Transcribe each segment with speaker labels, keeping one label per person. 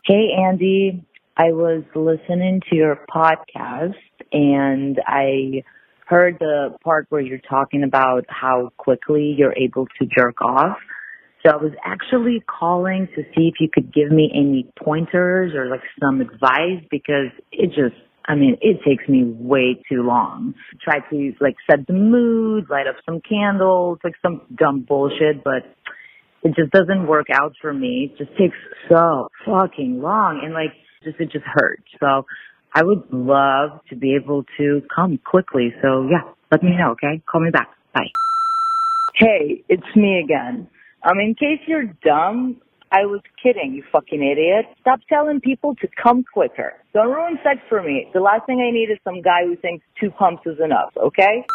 Speaker 1: Hey, Andy. I was listening to your podcast and I heard the part where you're talking about how quickly you're able to jerk off. So I was actually calling to see if you could give me any pointers or like some advice because it takes me way too long. Try to like set the mood, light up some candles, like some dumb bullshit, but it just doesn't work out for me. It just takes so fucking long and it just hurts. So I would love to be able to come quickly. So yeah, let me know, okay? Call me back. Bye. Hey, it's me again. In case you're dumb, I was kidding, you fucking idiot. Stop telling people to come quicker. Don't ruin sex for me. The last thing I need is some guy who thinks 2 pumps is enough, okay?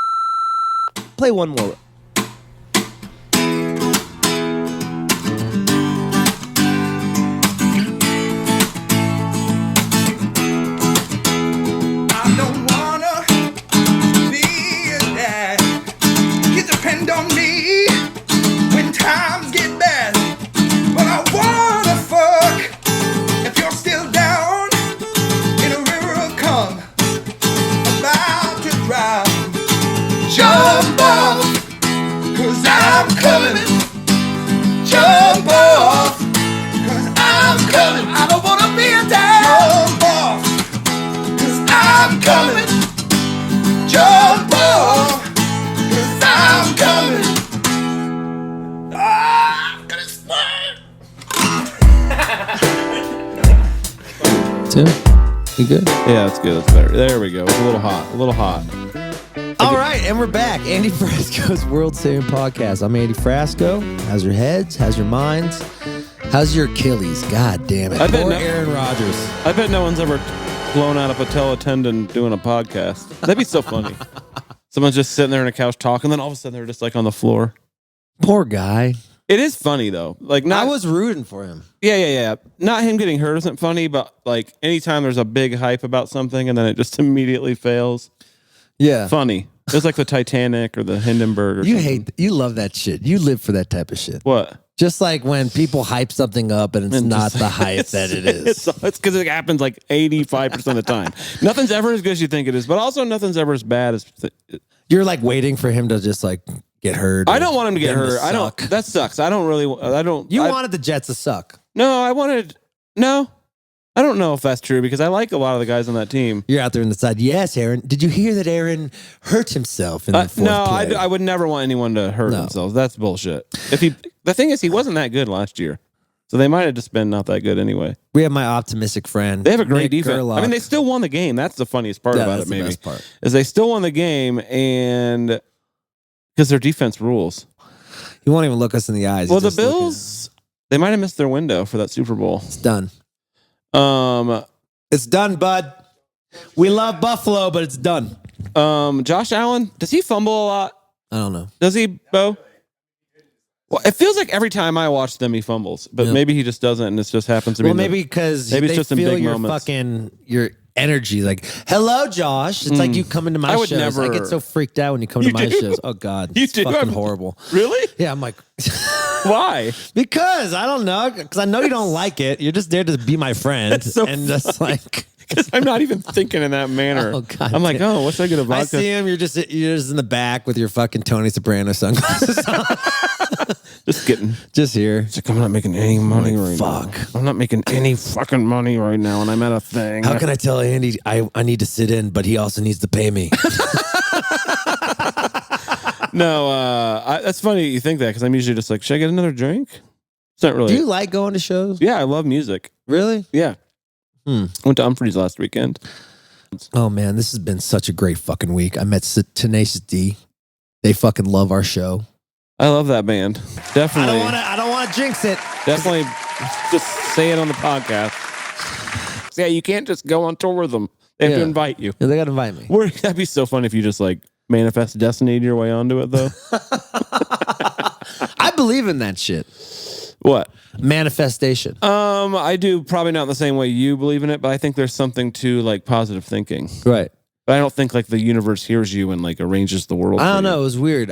Speaker 2: Play one more.
Speaker 3: You good?
Speaker 4: Yeah, that's good. That's better. There we go. It's a little hot.
Speaker 3: All right, and we're back. Andy Frasco's World Saving Podcast. I'm Andy Frasco. How's your heads? How's your minds? How's your Achilles? God damn it. Poor Aaron Rodgers.
Speaker 4: I bet no one's ever blown out a patella tendon doing a podcast. That'd be so funny. Someone's just sitting there on a couch talking, then all of a sudden they're just like on the floor.
Speaker 3: Poor guy.
Speaker 4: It is funny though.
Speaker 3: I was rooting for him.
Speaker 4: Yeah. Not him getting hurt isn't funny, but like anytime there's a big hype about something and then it just immediately fails.
Speaker 3: Yeah.
Speaker 4: Funny. It was like the Titanic or the Hindenburg or something.
Speaker 3: You love that shit. You live for that type of shit.
Speaker 4: What?
Speaker 3: Just like when people hype something up and it's not the hype that it is.
Speaker 4: It's because it happens like 85% of the time. Nothing's ever as good as you think it is, but also nothing's ever as bad as...
Speaker 3: You're like waiting for him to just like get hurt.
Speaker 4: I don't want him to get hurt. That sucks. You
Speaker 3: wanted the Jets to suck.
Speaker 4: No, I don't know if that's true because I like a lot of the guys on that team.
Speaker 3: You're out there on the side. Yes, Aaron. Did you hear that Aaron hurt himself in the fourth play?
Speaker 4: I would never want anyone to hurt themselves. That's bullshit. The thing is, he wasn't that good last year. So they might have just been not that good anyway.
Speaker 3: We have my optimistic friend.
Speaker 4: They have a great defense. Gerlach. They still won the game. That's the funniest part about it, maybe. That's the best part. Is they still won the game and because their defense rules.
Speaker 3: He won't even look us in the eyes.
Speaker 4: Well, the Bills, they might have missed their window for that Super Bowl.
Speaker 3: It's done. It's done, bud. We love Buffalo, but it's done.
Speaker 4: Josh Allen, does he fumble a lot?
Speaker 3: I don't know.
Speaker 4: Does he, Bo? Well, it feels like every time I watch them, he fumbles, but maybe he just doesn't, and it just happens to be.
Speaker 3: Well, maybe because they just feel your moments. Your energy, like, hello, Josh. It's like you come into my shows. I get so freaked out when you come to my shows. Oh God, it's fucking horrible.
Speaker 4: Really?
Speaker 3: Yeah, I'm like,
Speaker 4: why?
Speaker 3: Because I don't know. Because I know you don't like it. You're just there to be my friend, and that's like.
Speaker 4: Because I'm not even thinking in that manner. Oh, God, I'm like, oh, what's I gonna vodka?
Speaker 3: I see him. You're just in the back with your fucking Tony Soprano sunglasses on. Just here.
Speaker 4: It's like, I'm not making any money right now. I'm not making any fucking money right now, and I'm at a thing.
Speaker 3: How can I tell Andy I need to sit in, but he also needs to pay me?
Speaker 4: No, that's funny you think that because I'm usually just like, should I get another drink? It's not really.
Speaker 3: Do you like going to shows?
Speaker 4: Yeah, I love music.
Speaker 3: Really?
Speaker 4: Yeah. Went to Humphreys last weekend.
Speaker 3: Oh man, this has been such a great fucking week. I met Tenacious D. They fucking love our show.
Speaker 4: I love that band. Definitely.
Speaker 3: I don't want to jinx it.
Speaker 4: Definitely just say it on the podcast. Yeah, you can't just go on tour with them. They have to invite you.
Speaker 3: Yeah, they got to invite me.
Speaker 4: That'd be so funny if you just like manifest destiny your way onto it though.
Speaker 3: I believe in that shit.
Speaker 4: What?
Speaker 3: Manifestation.
Speaker 4: I do probably not the same way you believe in it, but I think there's something to like positive thinking.
Speaker 3: Right.
Speaker 4: But I don't think like the universe hears you and like arranges the world.
Speaker 3: I don't know. It was weird.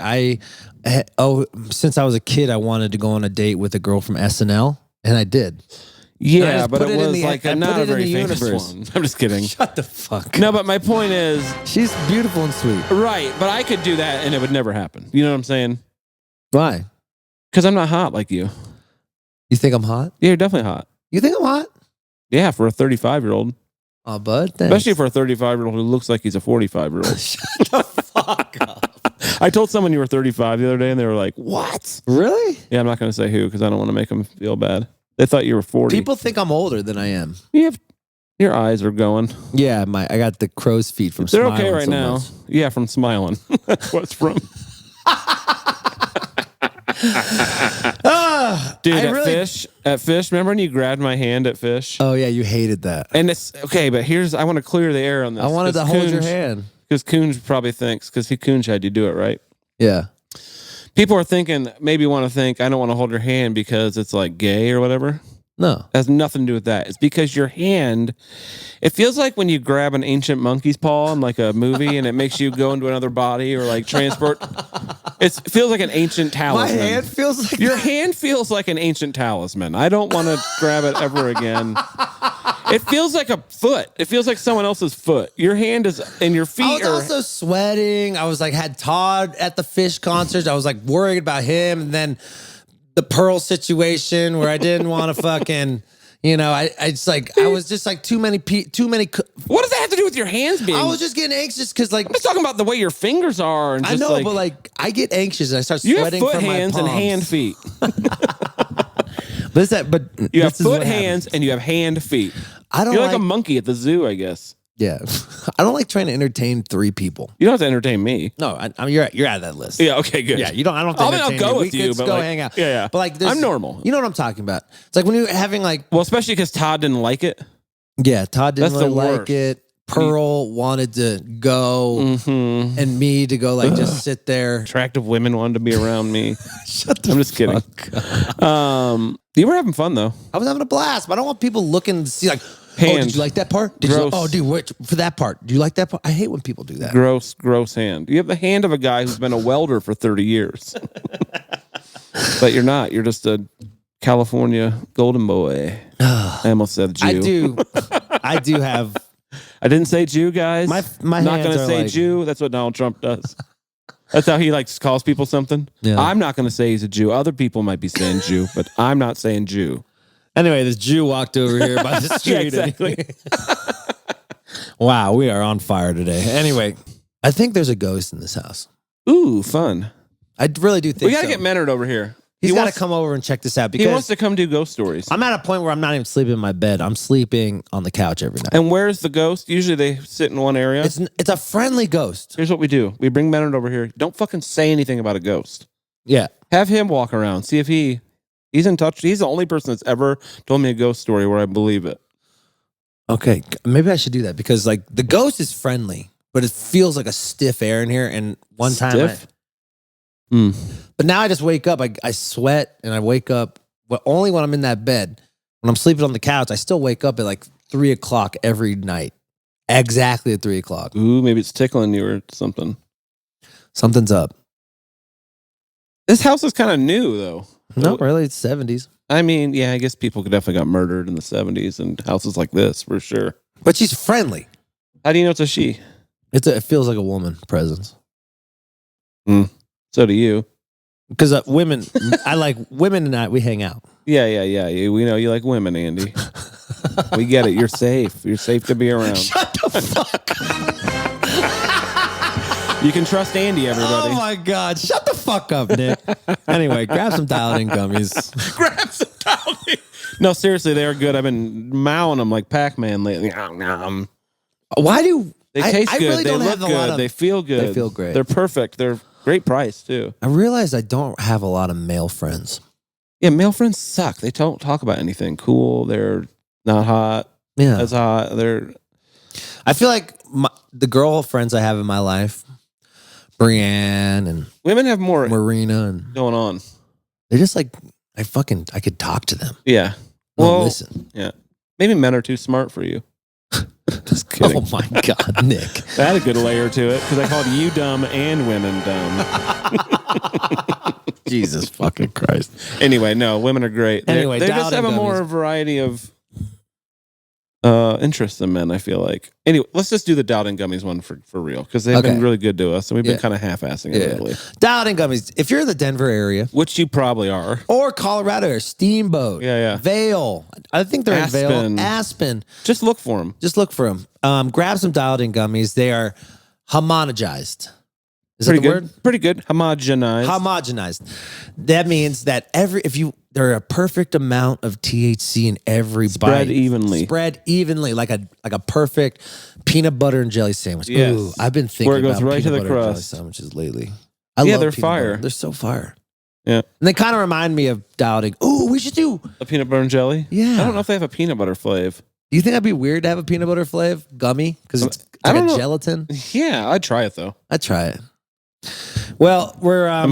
Speaker 3: Since I was a kid, I wanted to go on a date with a girl from SNL, and I did.
Speaker 4: Yeah,
Speaker 3: just
Speaker 4: but
Speaker 3: put
Speaker 4: it
Speaker 3: it in
Speaker 4: was
Speaker 3: the-
Speaker 4: like
Speaker 3: I
Speaker 4: not
Speaker 3: put
Speaker 4: a
Speaker 3: it in
Speaker 4: very
Speaker 3: the
Speaker 4: famous
Speaker 3: universe.
Speaker 4: one. I'm just kidding.
Speaker 3: Shut the fuck
Speaker 4: No,
Speaker 3: up.
Speaker 4: but my point is,
Speaker 3: She's beautiful and sweet.
Speaker 4: right, but I could do that and it would never happen. You know what I'm saying?
Speaker 3: Why?
Speaker 4: Because I'm not hot like you.
Speaker 3: You think I'm hot?
Speaker 4: Yeah, you're definitely hot.
Speaker 3: You think I'm hot?
Speaker 4: Yeah, for a 35-year-old.
Speaker 3: Oh, bud. Thanks.
Speaker 4: Especially for a 35-year-old who looks like he's a 45-year-old.
Speaker 3: Shut the fuck up.
Speaker 4: I told someone you were 35 the other day and they were like, what?
Speaker 3: Really?
Speaker 4: Yeah, I'm not going to say who because I don't want to make them feel bad. They thought you were 40.
Speaker 3: People think I'm older than I am.
Speaker 4: Your eyes are going.
Speaker 3: Yeah, I got the crow's feet from
Speaker 4: They're
Speaker 3: smiling
Speaker 4: okay right
Speaker 3: so
Speaker 4: now.
Speaker 3: much.
Speaker 4: Yeah, from smiling. That's what it's from. Dude, at Fish, remember when you grabbed my hand at Fish?
Speaker 3: Oh yeah, you hated that.
Speaker 4: And it's okay, but I want to clear the air on this.
Speaker 3: I wanted to hold your hand.
Speaker 4: Because Coons probably thinks, Coons had you do it, right?
Speaker 3: Yeah.
Speaker 4: People are thinking, maybe want to think, I don't want to hold your hand because it's like gay or whatever.
Speaker 3: No.
Speaker 4: It has nothing to do with that. It's because your hand, it feels like when you grab an ancient monkey's paw in like a movie and it makes you go into another body or like transport. It feels like an ancient talisman.
Speaker 3: My hand feels like
Speaker 4: Your hand feels like an ancient talisman. I don't want to grab it ever again. It feels like a foot. It feels like someone else's foot. Your hand is, and your feet
Speaker 3: I was also sweating. I was like, had Todd at the Fish concert. I was like worried about him. And then the Pearl situation where I didn't want to fucking, I was just like too many.
Speaker 4: What does that have to do with your hands being?
Speaker 3: I was just getting anxious because like.
Speaker 4: I'm just talking about the way your fingers are. And
Speaker 3: I
Speaker 4: just
Speaker 3: know, but like I get anxious and I start sweating
Speaker 4: you have foot
Speaker 3: from
Speaker 4: hands
Speaker 3: my
Speaker 4: and
Speaker 3: palms.
Speaker 4: hand feet.
Speaker 3: But
Speaker 4: You have foot hands and you have hand feet. You're like a monkey at the zoo, I guess.
Speaker 3: Yeah, I don't like trying to entertain 3 people.
Speaker 4: You don't have to entertain me.
Speaker 3: No, you're out of that list.
Speaker 4: Yeah, okay, good.
Speaker 3: Yeah, you don't. I don't. Think
Speaker 4: I'll go with you,
Speaker 3: Let's
Speaker 4: but
Speaker 3: go
Speaker 4: like,
Speaker 3: hang out.
Speaker 4: Yeah.
Speaker 3: But like,
Speaker 4: I'm normal.
Speaker 3: You know what I'm talking about? It's like when you're having like.
Speaker 4: Well, especially because Todd didn't like it.
Speaker 3: Yeah, Todd didn't
Speaker 4: That's
Speaker 3: really
Speaker 4: the
Speaker 3: like
Speaker 4: worst.
Speaker 3: it. Pearl wanted to go, and me to go like just sit there.
Speaker 4: Attractive women wanted to be around me.
Speaker 3: Shut the
Speaker 4: I'm just kidding. You were having fun though.
Speaker 3: I was having a blast, but I don't want people looking to see like.
Speaker 4: Hand.
Speaker 3: Oh, did you like that part?
Speaker 4: Gross.
Speaker 3: Dude, for that part, do you like that part? I hate when people do that.
Speaker 4: Gross hand. You have the hand of a guy who's been a welder for 30 years. But you're not. You're just a California golden boy. I almost said Jew.
Speaker 3: I do have.
Speaker 4: I didn't say Jew, guys.
Speaker 3: My
Speaker 4: not
Speaker 3: hands
Speaker 4: going to
Speaker 3: are
Speaker 4: say
Speaker 3: like-
Speaker 4: Jew. That's what Donald Trump does. That's how he likes calls people something.
Speaker 3: Yeah.
Speaker 4: I'm not going to say he's a Jew. Other people might be saying Jew, but I'm not saying Jew.
Speaker 3: Anyway, this Jew walked over here by the street.
Speaker 4: Yeah, exactly.
Speaker 3: Wow, we are on fire today. Anyway, I think there's a ghost in this house.
Speaker 4: Ooh, fun.
Speaker 3: I really do think
Speaker 4: We got to
Speaker 3: so.
Speaker 4: get Menard over here.
Speaker 3: He's got to
Speaker 4: wants-
Speaker 3: come over and check this out
Speaker 4: He
Speaker 3: because
Speaker 4: wants to come do ghost stories.
Speaker 3: I'm at a point where I'm not even sleeping in my bed. I'm sleeping on the couch every night.
Speaker 4: And where's the ghost? Usually they sit in one area.
Speaker 3: It's a friendly ghost.
Speaker 4: Here's what we do. We bring Menard over here. Don't fucking say anything about a ghost.
Speaker 3: Yeah.
Speaker 4: Have him walk around. See if he's in touch. He's the only person that's ever told me a ghost story where I believe it.
Speaker 3: Okay, maybe I should do that because like the ghost is friendly, but it feels like a stiff air in here. And one
Speaker 4: Stiff?
Speaker 3: time, but now I just wake up. I sweat and I wake up, but only when I'm in that bed. When I'm sleeping on the couch, I still wake up at like 3:00 every night, exactly at 3:00.
Speaker 4: Ooh, maybe it's tickling you or something.
Speaker 3: Something's up.
Speaker 4: This house is kind of new, though.
Speaker 3: No, really, it's 70s.
Speaker 4: I mean, yeah, I guess people definitely got murdered in the 70s and houses like this, for sure.
Speaker 3: But she's friendly.
Speaker 4: How do you know it's a she?
Speaker 3: It feels like a woman presence.
Speaker 4: So do you.
Speaker 3: Because women, I like women and we hang out.
Speaker 4: Yeah. We know you like women, Andy. We get it. You're safe. You're safe to be around.
Speaker 3: Shut the fuck up.
Speaker 4: You can trust Andy, everybody.
Speaker 3: Oh my God. Shut the fuck up, Nick. Anyway, grab some dialed-in gummies.
Speaker 4: Grab some dialed-in. No, seriously, they are good. I've been mowing them like Pac-Man lately.
Speaker 3: Why do...
Speaker 4: They taste
Speaker 3: I
Speaker 4: good.
Speaker 3: really
Speaker 4: They
Speaker 3: don't
Speaker 4: look
Speaker 3: have a lot
Speaker 4: good.
Speaker 3: of-
Speaker 4: They feel good.
Speaker 3: They feel great.
Speaker 4: They're perfect. They're great price, too.
Speaker 3: I realize I don't have a lot of male friends.
Speaker 4: Yeah, male friends suck. They don't talk about anything cool. They're not hot.
Speaker 3: Yeah.
Speaker 4: As hot. They're...
Speaker 3: I feel like the girl friends I have in my life, Brienne and
Speaker 4: Women have more
Speaker 3: Marina, and
Speaker 4: going on.
Speaker 3: they're just like, I could talk to them.
Speaker 4: Yeah.
Speaker 3: Well,
Speaker 4: Well,
Speaker 3: listen.
Speaker 4: yeah. Maybe men are too smart for you. Just kidding.
Speaker 3: Oh my God, Nick.
Speaker 4: That had a good layer to it because I called you dumb and women dumb.
Speaker 3: Jesus fucking Christ.
Speaker 4: Anyway, no, women are great.
Speaker 3: Anyway,
Speaker 4: they just have a more variety of interests than men, I feel like. Anyway, let's just do the doubting gummies one for real, because they've been really good to us, and we've been kind of half-assing it lately.
Speaker 3: Doubting gummies. If you're in the Denver area,
Speaker 4: which you probably are,
Speaker 3: or Colorado area, Steamboat, Vail. I think they're in Vail. Aspen.
Speaker 4: Just look for them.
Speaker 3: Grab some doubting gummies. They are homogenized. Is that the word?
Speaker 4: Pretty good.
Speaker 3: Homogenized. That means that there are a perfect amount of THC in every bite. Spread evenly, like a perfect peanut butter and jelly sandwich.
Speaker 4: Yes.
Speaker 3: Ooh, I've been thinking
Speaker 4: where it goes
Speaker 3: about
Speaker 4: right to the
Speaker 3: peanut butter and jelly
Speaker 4: crust
Speaker 3: sandwiches lately. I love
Speaker 4: they're
Speaker 3: peanut
Speaker 4: fire.
Speaker 3: butter. They're so fire.
Speaker 4: Yeah.
Speaker 3: And they kind of remind me of doubting. Ooh, we should do
Speaker 4: a peanut butter and jelly.
Speaker 3: Yeah.
Speaker 4: I don't know if they have a peanut butter flavor.
Speaker 3: Do you think that'd be weird to have a peanut butter flavor gummy? Because it's like a gelatin?
Speaker 4: Yeah, I'd try it though.
Speaker 3: I'd try it. Well,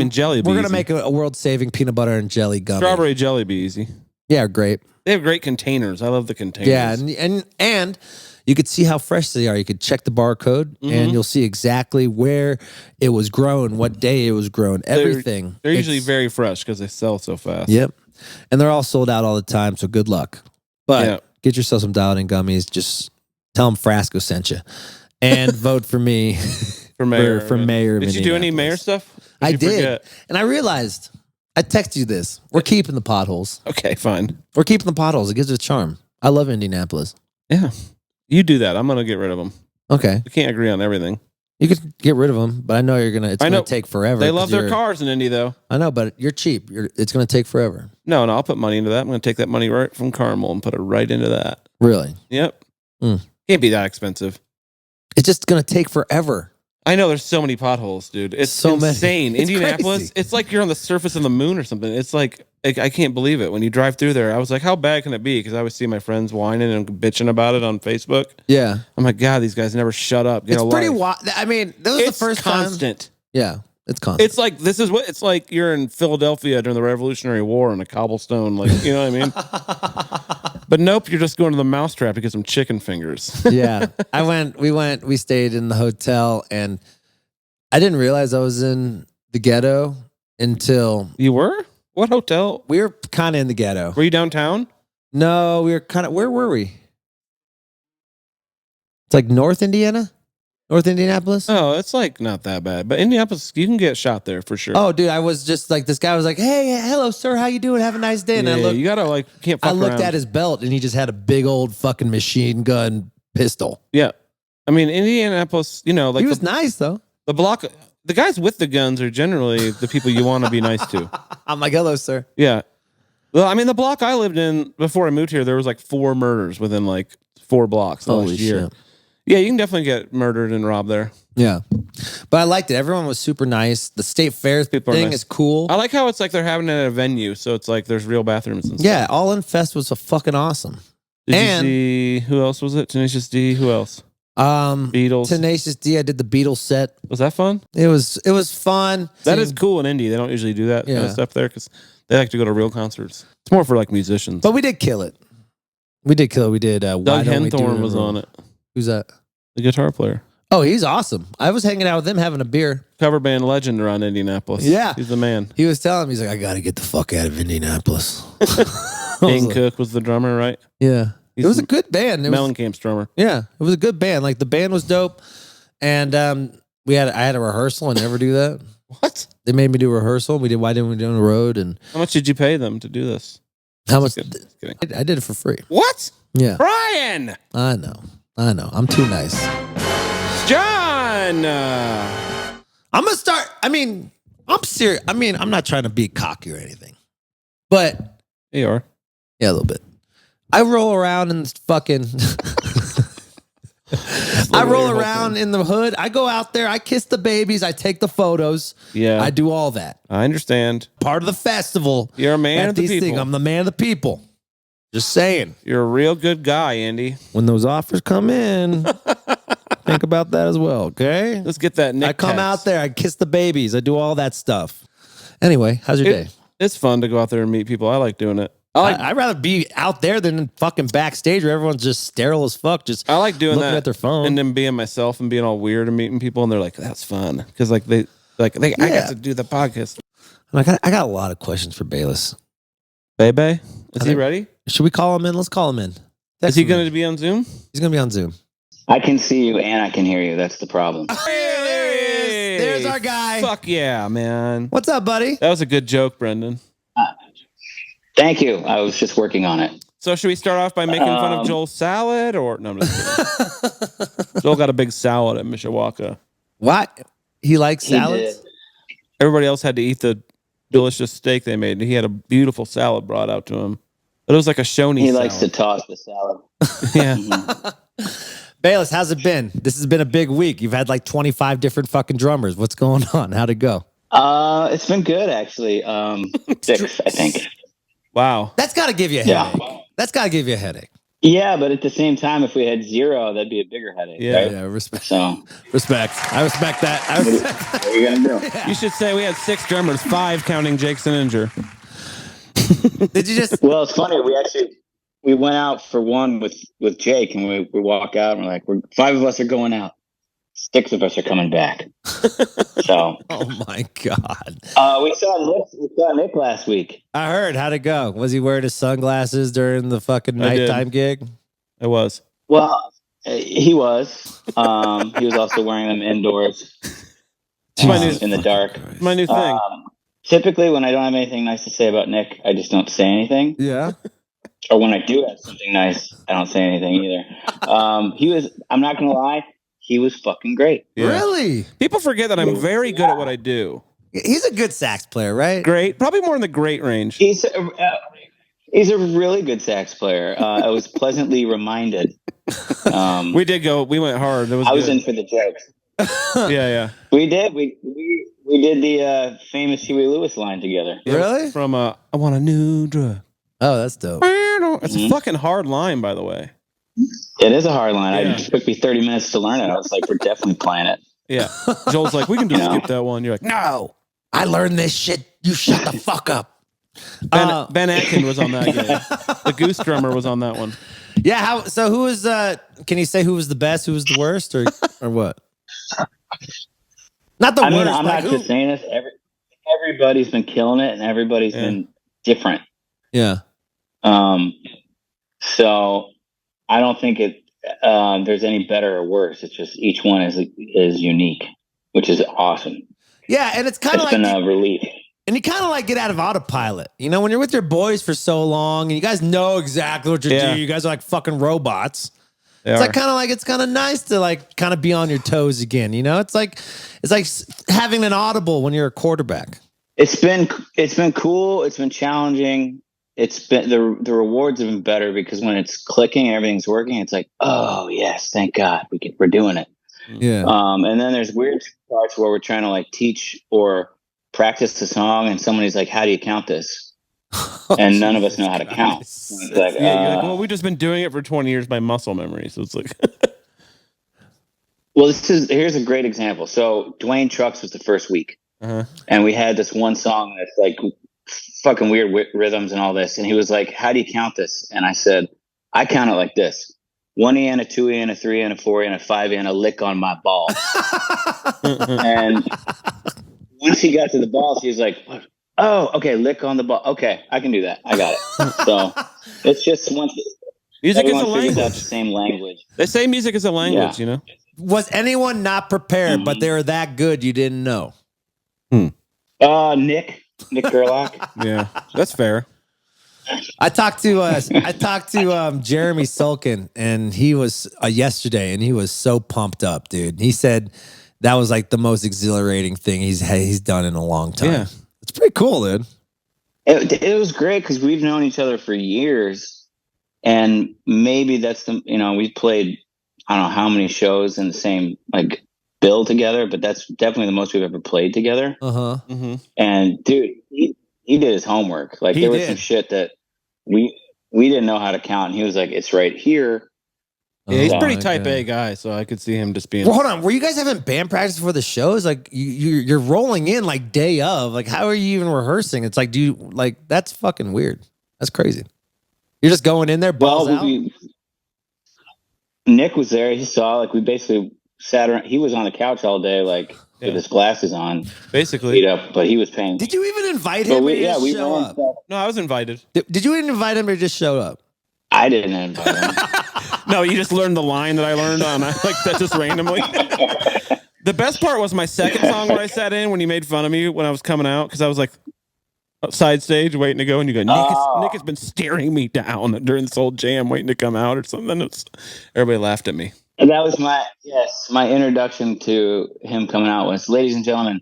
Speaker 4: jelly.
Speaker 3: We're gonna make a world-saving peanut butter and jelly gummy.
Speaker 4: Strawberry jelly be easy.
Speaker 3: Yeah, great.
Speaker 4: They have great containers. I love the containers.
Speaker 3: Yeah, and you could see how fresh they are. You could check the barcode, and you'll see exactly where it was grown, what day it was grown, everything.
Speaker 4: They're usually very fresh because they sell so fast.
Speaker 3: Yep, and they're all sold out all the time. So good luck. But get yourself some doubting gummies. Just tell them Frasco sent you, and vote for me. For mayor. For mayor.
Speaker 4: Did you do any mayor stuff?
Speaker 3: I did. And I realized, I texted you this. We're keeping the potholes.
Speaker 4: Okay, fine.
Speaker 3: We're keeping the potholes. It gives it a charm. I love Indianapolis.
Speaker 4: Yeah. You do that. I'm going to get rid of them.
Speaker 3: Okay.
Speaker 4: We can't agree on everything.
Speaker 3: You could get rid of them, but I know it's going to take forever.
Speaker 4: They love their cars in Indy, though.
Speaker 3: I know, but you're cheap. It's going to take forever.
Speaker 4: No, I'll put money into that. I'm going to take that money right from Carmel and put it right into that.
Speaker 3: Really?
Speaker 4: Yep. Can't be that expensive.
Speaker 3: It's just going to take forever.
Speaker 4: I know there's so many potholes, dude. It's so insane. It's Indianapolis, crazy. It's like you're on the surface of the moon or something. It's like I can't believe it. When you drive through there, I was like, how bad can it be? Because I always see my friends whining and bitching about it on Facebook.
Speaker 3: Yeah.
Speaker 4: I'm like, God, these guys never shut up.
Speaker 3: It's pretty wild. I mean, that was the first
Speaker 4: constant.
Speaker 3: Time. Yeah, it's constant.
Speaker 4: It's like, this is what it's like you're in Philadelphia during the Revolutionary War on a cobblestone. Like, you know what I mean? But nope, you're just going to the mousetrap to get some chicken fingers.
Speaker 3: Yeah. We stayed in the hotel, and I didn't realize I was in the ghetto until...
Speaker 4: You were? What hotel?
Speaker 3: We were kind of in the ghetto.
Speaker 4: Were you downtown?
Speaker 3: No, we were kind of... Where were we? It's like North Indiana? North Indianapolis?
Speaker 4: Oh, it's like not that bad. But Indianapolis, you can get shot there for sure.
Speaker 3: Oh, dude, I was just like... This guy was like, hey, hello, sir. How you doing? Have a nice day. And
Speaker 4: you gotta can't fuck
Speaker 3: I looked
Speaker 4: around.
Speaker 3: at his belt, and he just had a big old fucking machine gun pistol.
Speaker 4: Yeah. I mean, Indianapolis, he
Speaker 3: was nice, though.
Speaker 4: The guys with the guns are generally the people you want to be nice to.
Speaker 3: I'm like, hello, sir.
Speaker 4: Yeah. Well, I mean, the block I lived in before I moved here, there was like 4 murders within like 4 blocks last year.
Speaker 3: Shit.
Speaker 4: Yeah, you can definitely get murdered and robbed there.
Speaker 3: Yeah. But I liked it. Everyone was super nice. The state fair thing is cool.
Speaker 4: I like how it's like they're having it at a venue, so it's like there's real bathrooms and stuff.
Speaker 3: Yeah, All In Fest was fucking awesome.
Speaker 4: Did you see, who else was it? Tenacious D, who else? Beatles.
Speaker 3: Tenacious D. I did the Beatles set.
Speaker 4: Was that fun?
Speaker 3: It was fun.
Speaker 4: That is cool in Indy. They don't usually do that kind of stuff there because they like to go to real concerts. It's more for like musicians.
Speaker 3: But we did kill it. We did.
Speaker 4: Doug Henthorne was on it.
Speaker 3: Who's that?
Speaker 4: The guitar player.
Speaker 3: Oh, he's awesome. I was hanging out with him having a beer.
Speaker 4: Cover band legend around Indianapolis.
Speaker 3: Yeah.
Speaker 4: He's the man.
Speaker 3: He was telling me, he's like, I got to get the fuck out of Indianapolis.
Speaker 4: Dane Cook was the drummer, right?
Speaker 3: Yeah. It was a good band.
Speaker 4: Mellencamp's drummer.
Speaker 3: Yeah, it was a good band. Like the band was dope, and I had a rehearsal. I never do that.
Speaker 4: What?
Speaker 3: They made me do a rehearsal. Why didn't we do it on the road? And
Speaker 4: how much did you pay them to do this?
Speaker 3: How much? I did it for free.
Speaker 4: What?
Speaker 3: Yeah,
Speaker 4: Brian.
Speaker 3: I know. I'm too nice.
Speaker 4: John.
Speaker 3: I'm gonna start. I mean, I'm serious. I mean, I'm not trying to be cocky or anything, but
Speaker 4: you are.
Speaker 3: Yeah, a little bit. I roll around in fucking. I roll around in the hood. I go out there. I kiss the babies. I take the photos.
Speaker 4: Yeah.
Speaker 3: I do all that.
Speaker 4: I understand.
Speaker 3: Part of the festival.
Speaker 4: You're a man of the people.
Speaker 3: I'm the man of the people. Just saying.
Speaker 4: You're a real good guy, Andy.
Speaker 3: When those offers come in, think about that as well, okay?
Speaker 4: Let's get that Nick
Speaker 3: I come out there. I kiss the babies. I do all that stuff. Anyway, how's your day?
Speaker 4: It's fun to go out there and meet people. I like doing it.
Speaker 3: I'd rather be out there than fucking backstage where everyone's just sterile as fuck. Just
Speaker 4: I like doing
Speaker 3: looking
Speaker 4: that
Speaker 3: at their phone
Speaker 4: and then being myself and being all weird and meeting people and they're like, "That's fun," because I got to do the podcast.
Speaker 3: I got a lot of questions for Bayless.
Speaker 4: Bebe, is he ready?
Speaker 3: Should we call him in? Let's call him in.
Speaker 4: Is he going to be on Zoom?
Speaker 3: He's going to be on Zoom.
Speaker 5: I can see you and I can hear you. That's the problem.
Speaker 3: Hey, there he is. There's our guy.
Speaker 4: Fuck yeah, man.
Speaker 3: What's up, buddy?
Speaker 4: That was a good joke, Brendan.
Speaker 5: Thank you. I was just working on it.
Speaker 4: So should we start off by making fun of Joel's salad, or no? I'm just kidding. Joel got a big salad at Mishawaka.
Speaker 3: What? He likes salads?
Speaker 4: Everybody else had to eat the delicious steak they made. He had a beautiful salad brought out to him. But it was like a Shoney
Speaker 5: He
Speaker 4: salad.
Speaker 5: likes to toss the salad.
Speaker 4: Yeah.
Speaker 3: Bayless, how's it been? This has been a big week. You've had like 25 different fucking drummers. What's going on? How'd it go?
Speaker 5: It's been good, actually. 6, I think.
Speaker 4: Wow.
Speaker 3: That's got to give you a headache. That's got to give you a headache.
Speaker 5: Yeah, but at the same time, if we had 0, that'd be a bigger headache.
Speaker 4: Yeah,
Speaker 5: right?
Speaker 3: Yeah, respect.
Speaker 5: So,
Speaker 3: Respect. I respect that.
Speaker 5: what are you going to do?
Speaker 4: You should say we had 6 drummers, 5 counting Jake Sininger.
Speaker 3: Did you just...
Speaker 5: Well, it's funny. We went out for one with Jake, and we walk out, and we're like, 5 of us are going out. 6 of us are coming back. So,
Speaker 3: Oh my God.
Speaker 5: we saw Nick last week.
Speaker 3: I heard. How'd it go? Was he wearing his sunglasses during the fucking
Speaker 4: I did.
Speaker 3: nighttime gig?
Speaker 4: It was.
Speaker 5: Well, he was. He was also wearing them indoors in the dark.
Speaker 4: My new thing.
Speaker 5: Typically, when I don't have anything nice to say about Nick, I just don't say anything.
Speaker 3: Yeah.
Speaker 5: Or when I do have something nice, I don't say anything either. I'm not going to lie, he was fucking great.
Speaker 4: Yeah.
Speaker 3: Really?
Speaker 4: People forget that I'm very good at what I do.
Speaker 3: He's a good sax player, right?
Speaker 4: Great. Probably more in the great range.
Speaker 5: He's a really good sax player. I was pleasantly reminded.
Speaker 4: We went hard. It was
Speaker 5: I was
Speaker 4: good.
Speaker 5: in for the jokes.
Speaker 4: Yeah.
Speaker 5: We did. We did the famous Huey Lewis line together.
Speaker 3: Really?
Speaker 4: From I want a new drug.
Speaker 3: Oh, that's dope.
Speaker 4: It's a fucking hard line, by the way.
Speaker 5: It is a hard line.
Speaker 4: Yeah.
Speaker 5: It took me 30 minutes to learn it. I was like, we're definitely playing it.
Speaker 4: Yeah. Joel's like, we can just
Speaker 5: You know?
Speaker 4: skip that one. You're like,
Speaker 3: No. I learned this shit. You shut the fuck up.
Speaker 4: Ben Atkin was on that game. The Goose drummer was on that one.
Speaker 3: Yeah. So who was, can you say who was the best, who was the worst, or what? Not the
Speaker 5: I
Speaker 3: worst.
Speaker 5: mean, I'm
Speaker 3: like
Speaker 5: not
Speaker 3: who?
Speaker 5: just saying this. Everybody's been killing it, and everybody's been different.
Speaker 3: Yeah.
Speaker 5: So I don't think there's any better or worse. It's just each one is unique, which is awesome.
Speaker 3: Yeah. And it's kind of
Speaker 5: It's
Speaker 3: like,
Speaker 5: been a relief.
Speaker 3: and you kind of like get out of autopilot. You know, when you're with your boys for so long and you guys know exactly what you're doing, you guys are like fucking robots. It's kind of nice to like kind of be on your toes again. You know, it's like having an audible when you're a quarterback.
Speaker 5: It's been cool. It's been challenging. It's been the rewards have been better because when it's clicking and everything's working, it's like, oh yes, thank God we're doing it.
Speaker 3: Yeah.
Speaker 5: And then there's weird parts where we're trying to like teach or practice the song, and somebody's like, "How do you count this?" And none of us know how to count. It's like,
Speaker 4: Yeah, you're like, well, we've just been doing it for 20 years by muscle memory. So it's like,
Speaker 5: well, here's a great example. So Dwayne Trucks was the first week, and we had this one song that's like fucking weird rhythms and all this, and he was like, "How do you count this?" And I said, "I count it like this: 1 E and a 2 E and a 3 E and a 4 E and a 5 E and a lick on my balls." And once he got to the balls, he was like, "Oh, okay, lick on the ball. Okay, I can do that. I got it." So it's just once
Speaker 4: music is a
Speaker 5: everyone figures out
Speaker 4: language.
Speaker 5: the same language.
Speaker 4: They say music is a language, you know?
Speaker 3: Was anyone not prepared, but they were that good you didn't know?
Speaker 5: Nick Gerlach.
Speaker 4: Yeah, that's fair.
Speaker 3: I talked to Jeremy Sulkin, and he was yesterday, and he was so pumped up, dude. He said that was like the most exhilarating thing he's done in a long time.
Speaker 4: Yeah.
Speaker 3: It's pretty cool, dude.
Speaker 5: It was great because we've known each other for years, and maybe that's we played I don't know how many shows in the same like bill together, but that's definitely the most we've ever played together.
Speaker 4: Mm-hmm.
Speaker 5: And dude, he did his homework. Like there was some shit that we didn't know how to count, and he was like, "It's right here."
Speaker 4: Yeah, he's
Speaker 3: Oh,
Speaker 4: pretty
Speaker 3: my
Speaker 4: type
Speaker 3: God.
Speaker 4: A guy, so I could see him just being.
Speaker 3: Well, hold on. Were you guys having band practice before the shows? Like you're rolling in like day of. Like how are you even rehearsing? It's like that's fucking weird. That's crazy. You're just going in there, balls out.
Speaker 5: Nick was there. He saw we basically sat around. He was on the couch all day, with his glasses on,
Speaker 4: basically.
Speaker 5: beat up, but he was paying.
Speaker 3: Did you even invite him?
Speaker 5: we
Speaker 3: show
Speaker 5: ran
Speaker 3: up?
Speaker 5: stuff.
Speaker 4: No, I was invited.
Speaker 3: Did you invite him or just show up?
Speaker 5: I didn't invite him.
Speaker 4: No, you just learned the line that I learned on like that just randomly. The best part was my second song where I sat in when you made fun of me when I was coming out because I was like side stage waiting to go, and you go, Nick has been staring me down during this whole jam waiting to come out or something. Everybody laughed at me.
Speaker 5: And that was my introduction to him coming out was, ladies and gentlemen,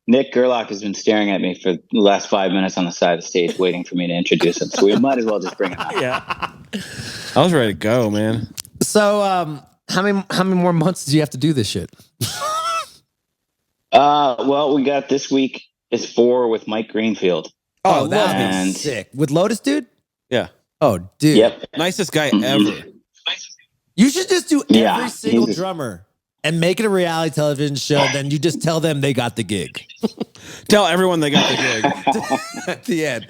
Speaker 5: Nick Gerlach has been staring at me for the last 5 minutes on the side of the stage waiting for me to introduce him. So we might as well just bring him out.
Speaker 4: Yeah. I was ready to go, man.
Speaker 3: So how many more months do you have to do this shit?
Speaker 5: Well, we got this week is 4 with Mike Greenfield.
Speaker 3: Oh, that would be
Speaker 5: and
Speaker 3: sick. With Lotus, dude?
Speaker 4: Yeah.
Speaker 3: Oh, dude.
Speaker 5: Yep.
Speaker 4: Nicest guy ever.
Speaker 3: You should just do
Speaker 5: Yeah,
Speaker 3: every single
Speaker 5: he's-
Speaker 3: drummer and make it a reality television show. Then you just tell them they got the gig
Speaker 4: Tell everyone they got the gig.
Speaker 3: at the end.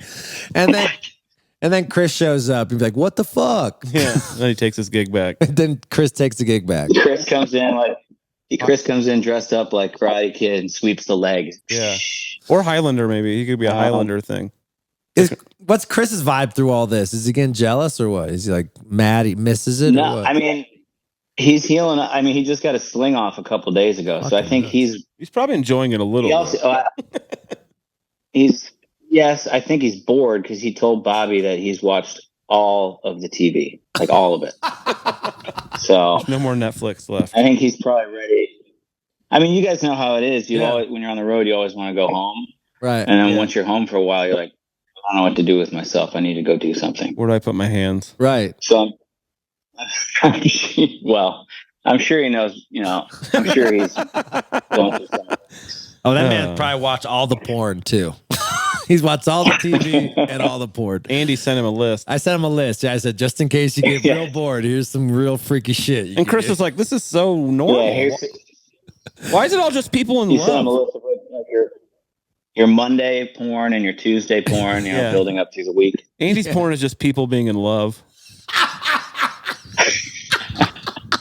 Speaker 3: And then Chris shows up and be like, what the fuck?
Speaker 4: Yeah. Then he takes his gig back.
Speaker 3: And then Chris takes the gig back.
Speaker 5: Chris comes in dressed up like Karate Kid and sweeps the leg.
Speaker 4: Yeah. Or Highlander, maybe. He could be a Highlander thing.
Speaker 3: What's Chris's vibe through all this? Is he getting jealous or what? Is he like mad he misses it?
Speaker 5: No,
Speaker 3: or what?
Speaker 5: I mean, he's healing. I mean, he just got a sling off a couple days ago. So I think he's
Speaker 4: probably enjoying it a little
Speaker 5: he also, I think he's bored because he told Bobby that he's watched all of the TV, like all of it. So
Speaker 4: no more Netflix left.
Speaker 5: I think he's probably ready. I mean, you guys know how it is. Always, when you're on the road, you always want to go home.
Speaker 3: Right.
Speaker 5: And then once you're home for a while, you're like, I don't know what to do with myself. I need to go do something.
Speaker 4: Where do I put my hands?
Speaker 3: Right.
Speaker 5: So, well, I'm sure he knows, I'm sure he's going through something.
Speaker 3: Oh, that man probably watched all the porn too. He's watched all the TV and all the porn.
Speaker 4: Andy sent him a list.
Speaker 3: I sent him a list. Yeah, I said, just in case you get real bored, here's some real freaky shit.
Speaker 4: And Chris was like, this is so normal.
Speaker 5: Yeah,
Speaker 4: why is it all just people in
Speaker 5: you sent him a
Speaker 4: love?
Speaker 5: list of like your Monday porn and your Tuesday porn, building up through the week.
Speaker 4: Andy's porn is just people being in love.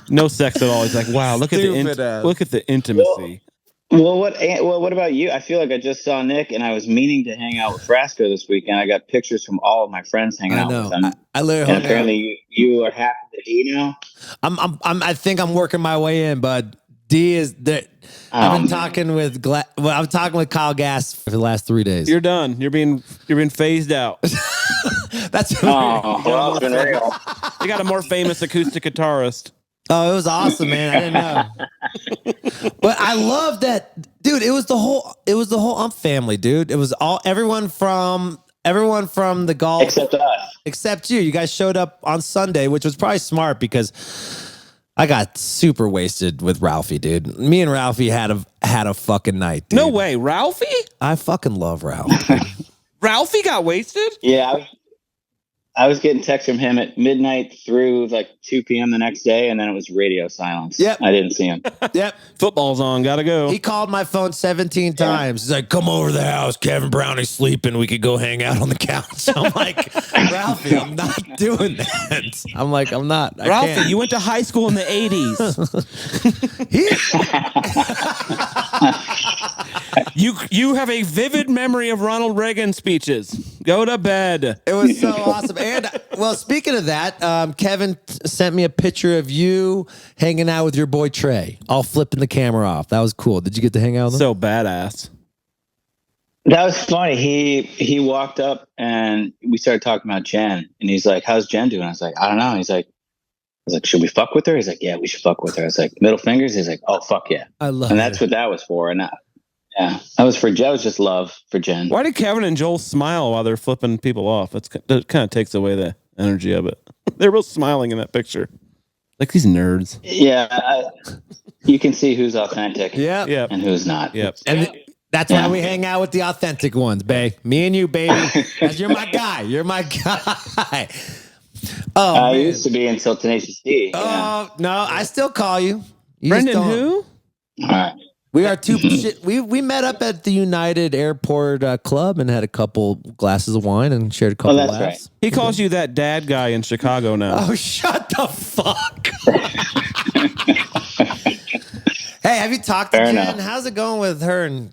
Speaker 4: No sex at all. He's like, wow, look at the intimacy.
Speaker 5: Well, what about you? I feel like I just saw Nick, and I was meaning to hang out with Frasco this weekend. I got pictures from all of my friends hanging out with them.
Speaker 3: I literally
Speaker 5: and apparently you are half the D now.
Speaker 3: I think I'm working my way in, but D is that. I've been talking with I'm talking with Kyle Gass for the last 3 days.
Speaker 4: You're done. You're being phased out.
Speaker 3: That's
Speaker 5: Well, it's been real.
Speaker 4: You got a more famous acoustic guitarist.
Speaker 3: Oh, it was awesome, man. I didn't know. But I love that, dude. It was the whole Ump family, dude. It was everyone from the golf
Speaker 5: Except us.
Speaker 3: except you. You guys showed up on Sunday, which was probably smart because I got super wasted with Ralphie, dude. Me and Ralphie had a fucking night, dude.
Speaker 4: No way, Ralphie?
Speaker 3: I fucking love Ralphie.
Speaker 4: Ralphie got wasted?
Speaker 5: Yeah, I was getting texts from him at midnight through like 2 p.m. the next day, and then it was radio silence.
Speaker 3: Yep.
Speaker 5: I didn't see him.
Speaker 3: Yep.
Speaker 4: Football's on, gotta go.
Speaker 3: He called my phone 17 times. He's like, come over to the house. Kevin Browning's sleeping. We could go hang out on the couch. I'm like, Ralphie, I'm not doing that. I'm like, I'm not.
Speaker 4: Ralphie, you went to high school in the 80s. You have a vivid memory of Ronald Reagan speeches. Go to bed.
Speaker 3: It was so awesome. And, well, speaking of that, Kevin sent me a picture of you hanging out with your boy Trey, all flipping the camera off. That was cool. Did you get to hang out with him?
Speaker 4: So badass.
Speaker 5: That was funny. He walked up and we started talking about Jen, and he's like, "How's Jen doing?" I was like, "I don't know." I was like, "Should we fuck with her?" He's like, "Yeah, we should fuck with her." I was like, "Middle fingers?" He's like, "Oh, fuck yeah."
Speaker 3: I love
Speaker 5: And that's what that was for. And yeah, that was just love for Jen.
Speaker 4: Why did Kevin and Joel smile while they're flipping people off? That kind of takes away the energy of it. They're both smiling in that picture. Like these nerds.
Speaker 5: Yeah, you can see who's authentic
Speaker 3: Yeah.
Speaker 5: and who's not.
Speaker 4: Yep.
Speaker 3: And that's why we hang out with the authentic ones, babe. Me and you, baby. You're my guy. You're my guy. Oh,
Speaker 5: I
Speaker 3: man.
Speaker 5: used to be until Tenacious D.
Speaker 3: Oh, no, I still call you. You
Speaker 4: Brendan,
Speaker 3: just don't.
Speaker 4: who?
Speaker 5: All right.
Speaker 3: We are two. We met up at the United Airport Club and had a couple glasses of wine and shared a couple
Speaker 5: that's
Speaker 3: laughs.
Speaker 5: right.
Speaker 4: He calls you that dad guy in Chicago now.
Speaker 3: Oh, shut the fuck. Hey, have you talked to
Speaker 5: Fair
Speaker 3: Jen?
Speaker 5: enough.
Speaker 3: How's it going with her and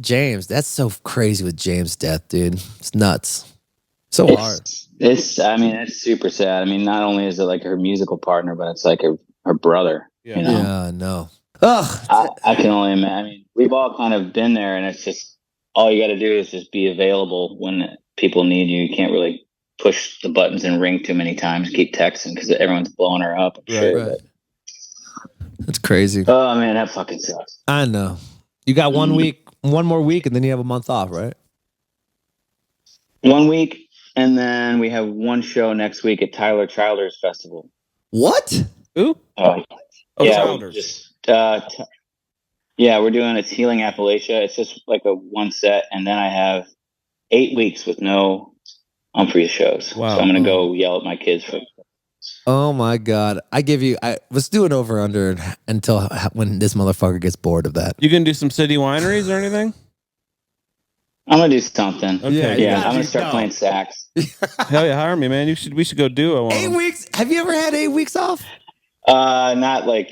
Speaker 3: James? That's so crazy with James' death, dude. It's nuts. So hard.
Speaker 5: I mean, it's super sad. I mean, not only is it like her musical partner, but it's like her brother.
Speaker 4: Yeah.
Speaker 5: You know?
Speaker 3: Yeah, I know. Ugh.
Speaker 5: I can only imagine. I mean, we've all kind of been there, and it's just all you got to do is just be available when people need you. You can't really push the buttons and ring too many times. Keep texting because everyone's blowing her up. I'm sure,
Speaker 3: Right. That's crazy.
Speaker 5: oh man, that fucking sucks.
Speaker 3: I know. You got 1 week, one more week, and then you have a month off, right?
Speaker 5: 1 week, and then we have one show next week at Tyler Childers Festival.
Speaker 3: What?
Speaker 4: Ooh.
Speaker 5: Oh,
Speaker 4: Oh,
Speaker 5: yeah,
Speaker 4: Childers.
Speaker 5: just yeah, we're doing It's Healing Appalachia. It's just like a one set, and then I have 8 weeks with no Humphreys shows.
Speaker 4: Wow.
Speaker 5: So I'm gonna go yell at my kids for.
Speaker 3: Oh my God. Let's do it over under until when this motherfucker gets bored of that.
Speaker 4: You gonna do some city wineries or anything?
Speaker 5: I'm gonna do something.
Speaker 4: Okay.
Speaker 3: you
Speaker 5: Yeah,
Speaker 3: gotta
Speaker 5: I'm gonna
Speaker 3: do-
Speaker 5: start
Speaker 3: no.
Speaker 5: playing sax.
Speaker 4: Hell yeah, hire me, man. We should go duo on
Speaker 3: 8
Speaker 4: them.
Speaker 3: weeks? Have you ever had 8 weeks off?
Speaker 5: Not like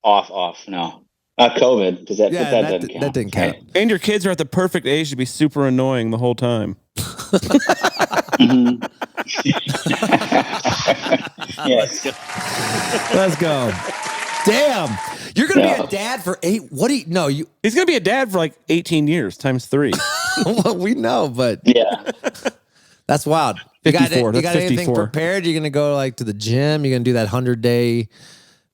Speaker 5: off. No, COVID. Does that?
Speaker 3: Yeah,
Speaker 5: that
Speaker 3: that
Speaker 5: doesn't count.
Speaker 3: that didn't count.
Speaker 4: And your kids are at the perfect age to be super annoying the whole time.
Speaker 5: Mhm. Yes.
Speaker 3: Let's go. Damn. You're going to be
Speaker 5: No.
Speaker 3: a dad for 8. What do you, no, you,
Speaker 4: He's gonna be a dad for like 18 years times 3.
Speaker 3: well, we know, but
Speaker 5: Yeah.
Speaker 3: that's wild.
Speaker 4: 54,
Speaker 3: You
Speaker 4: that's
Speaker 3: got anything
Speaker 4: 54.
Speaker 3: prepared? You're going to go like to the gym? You're going to do that 100-day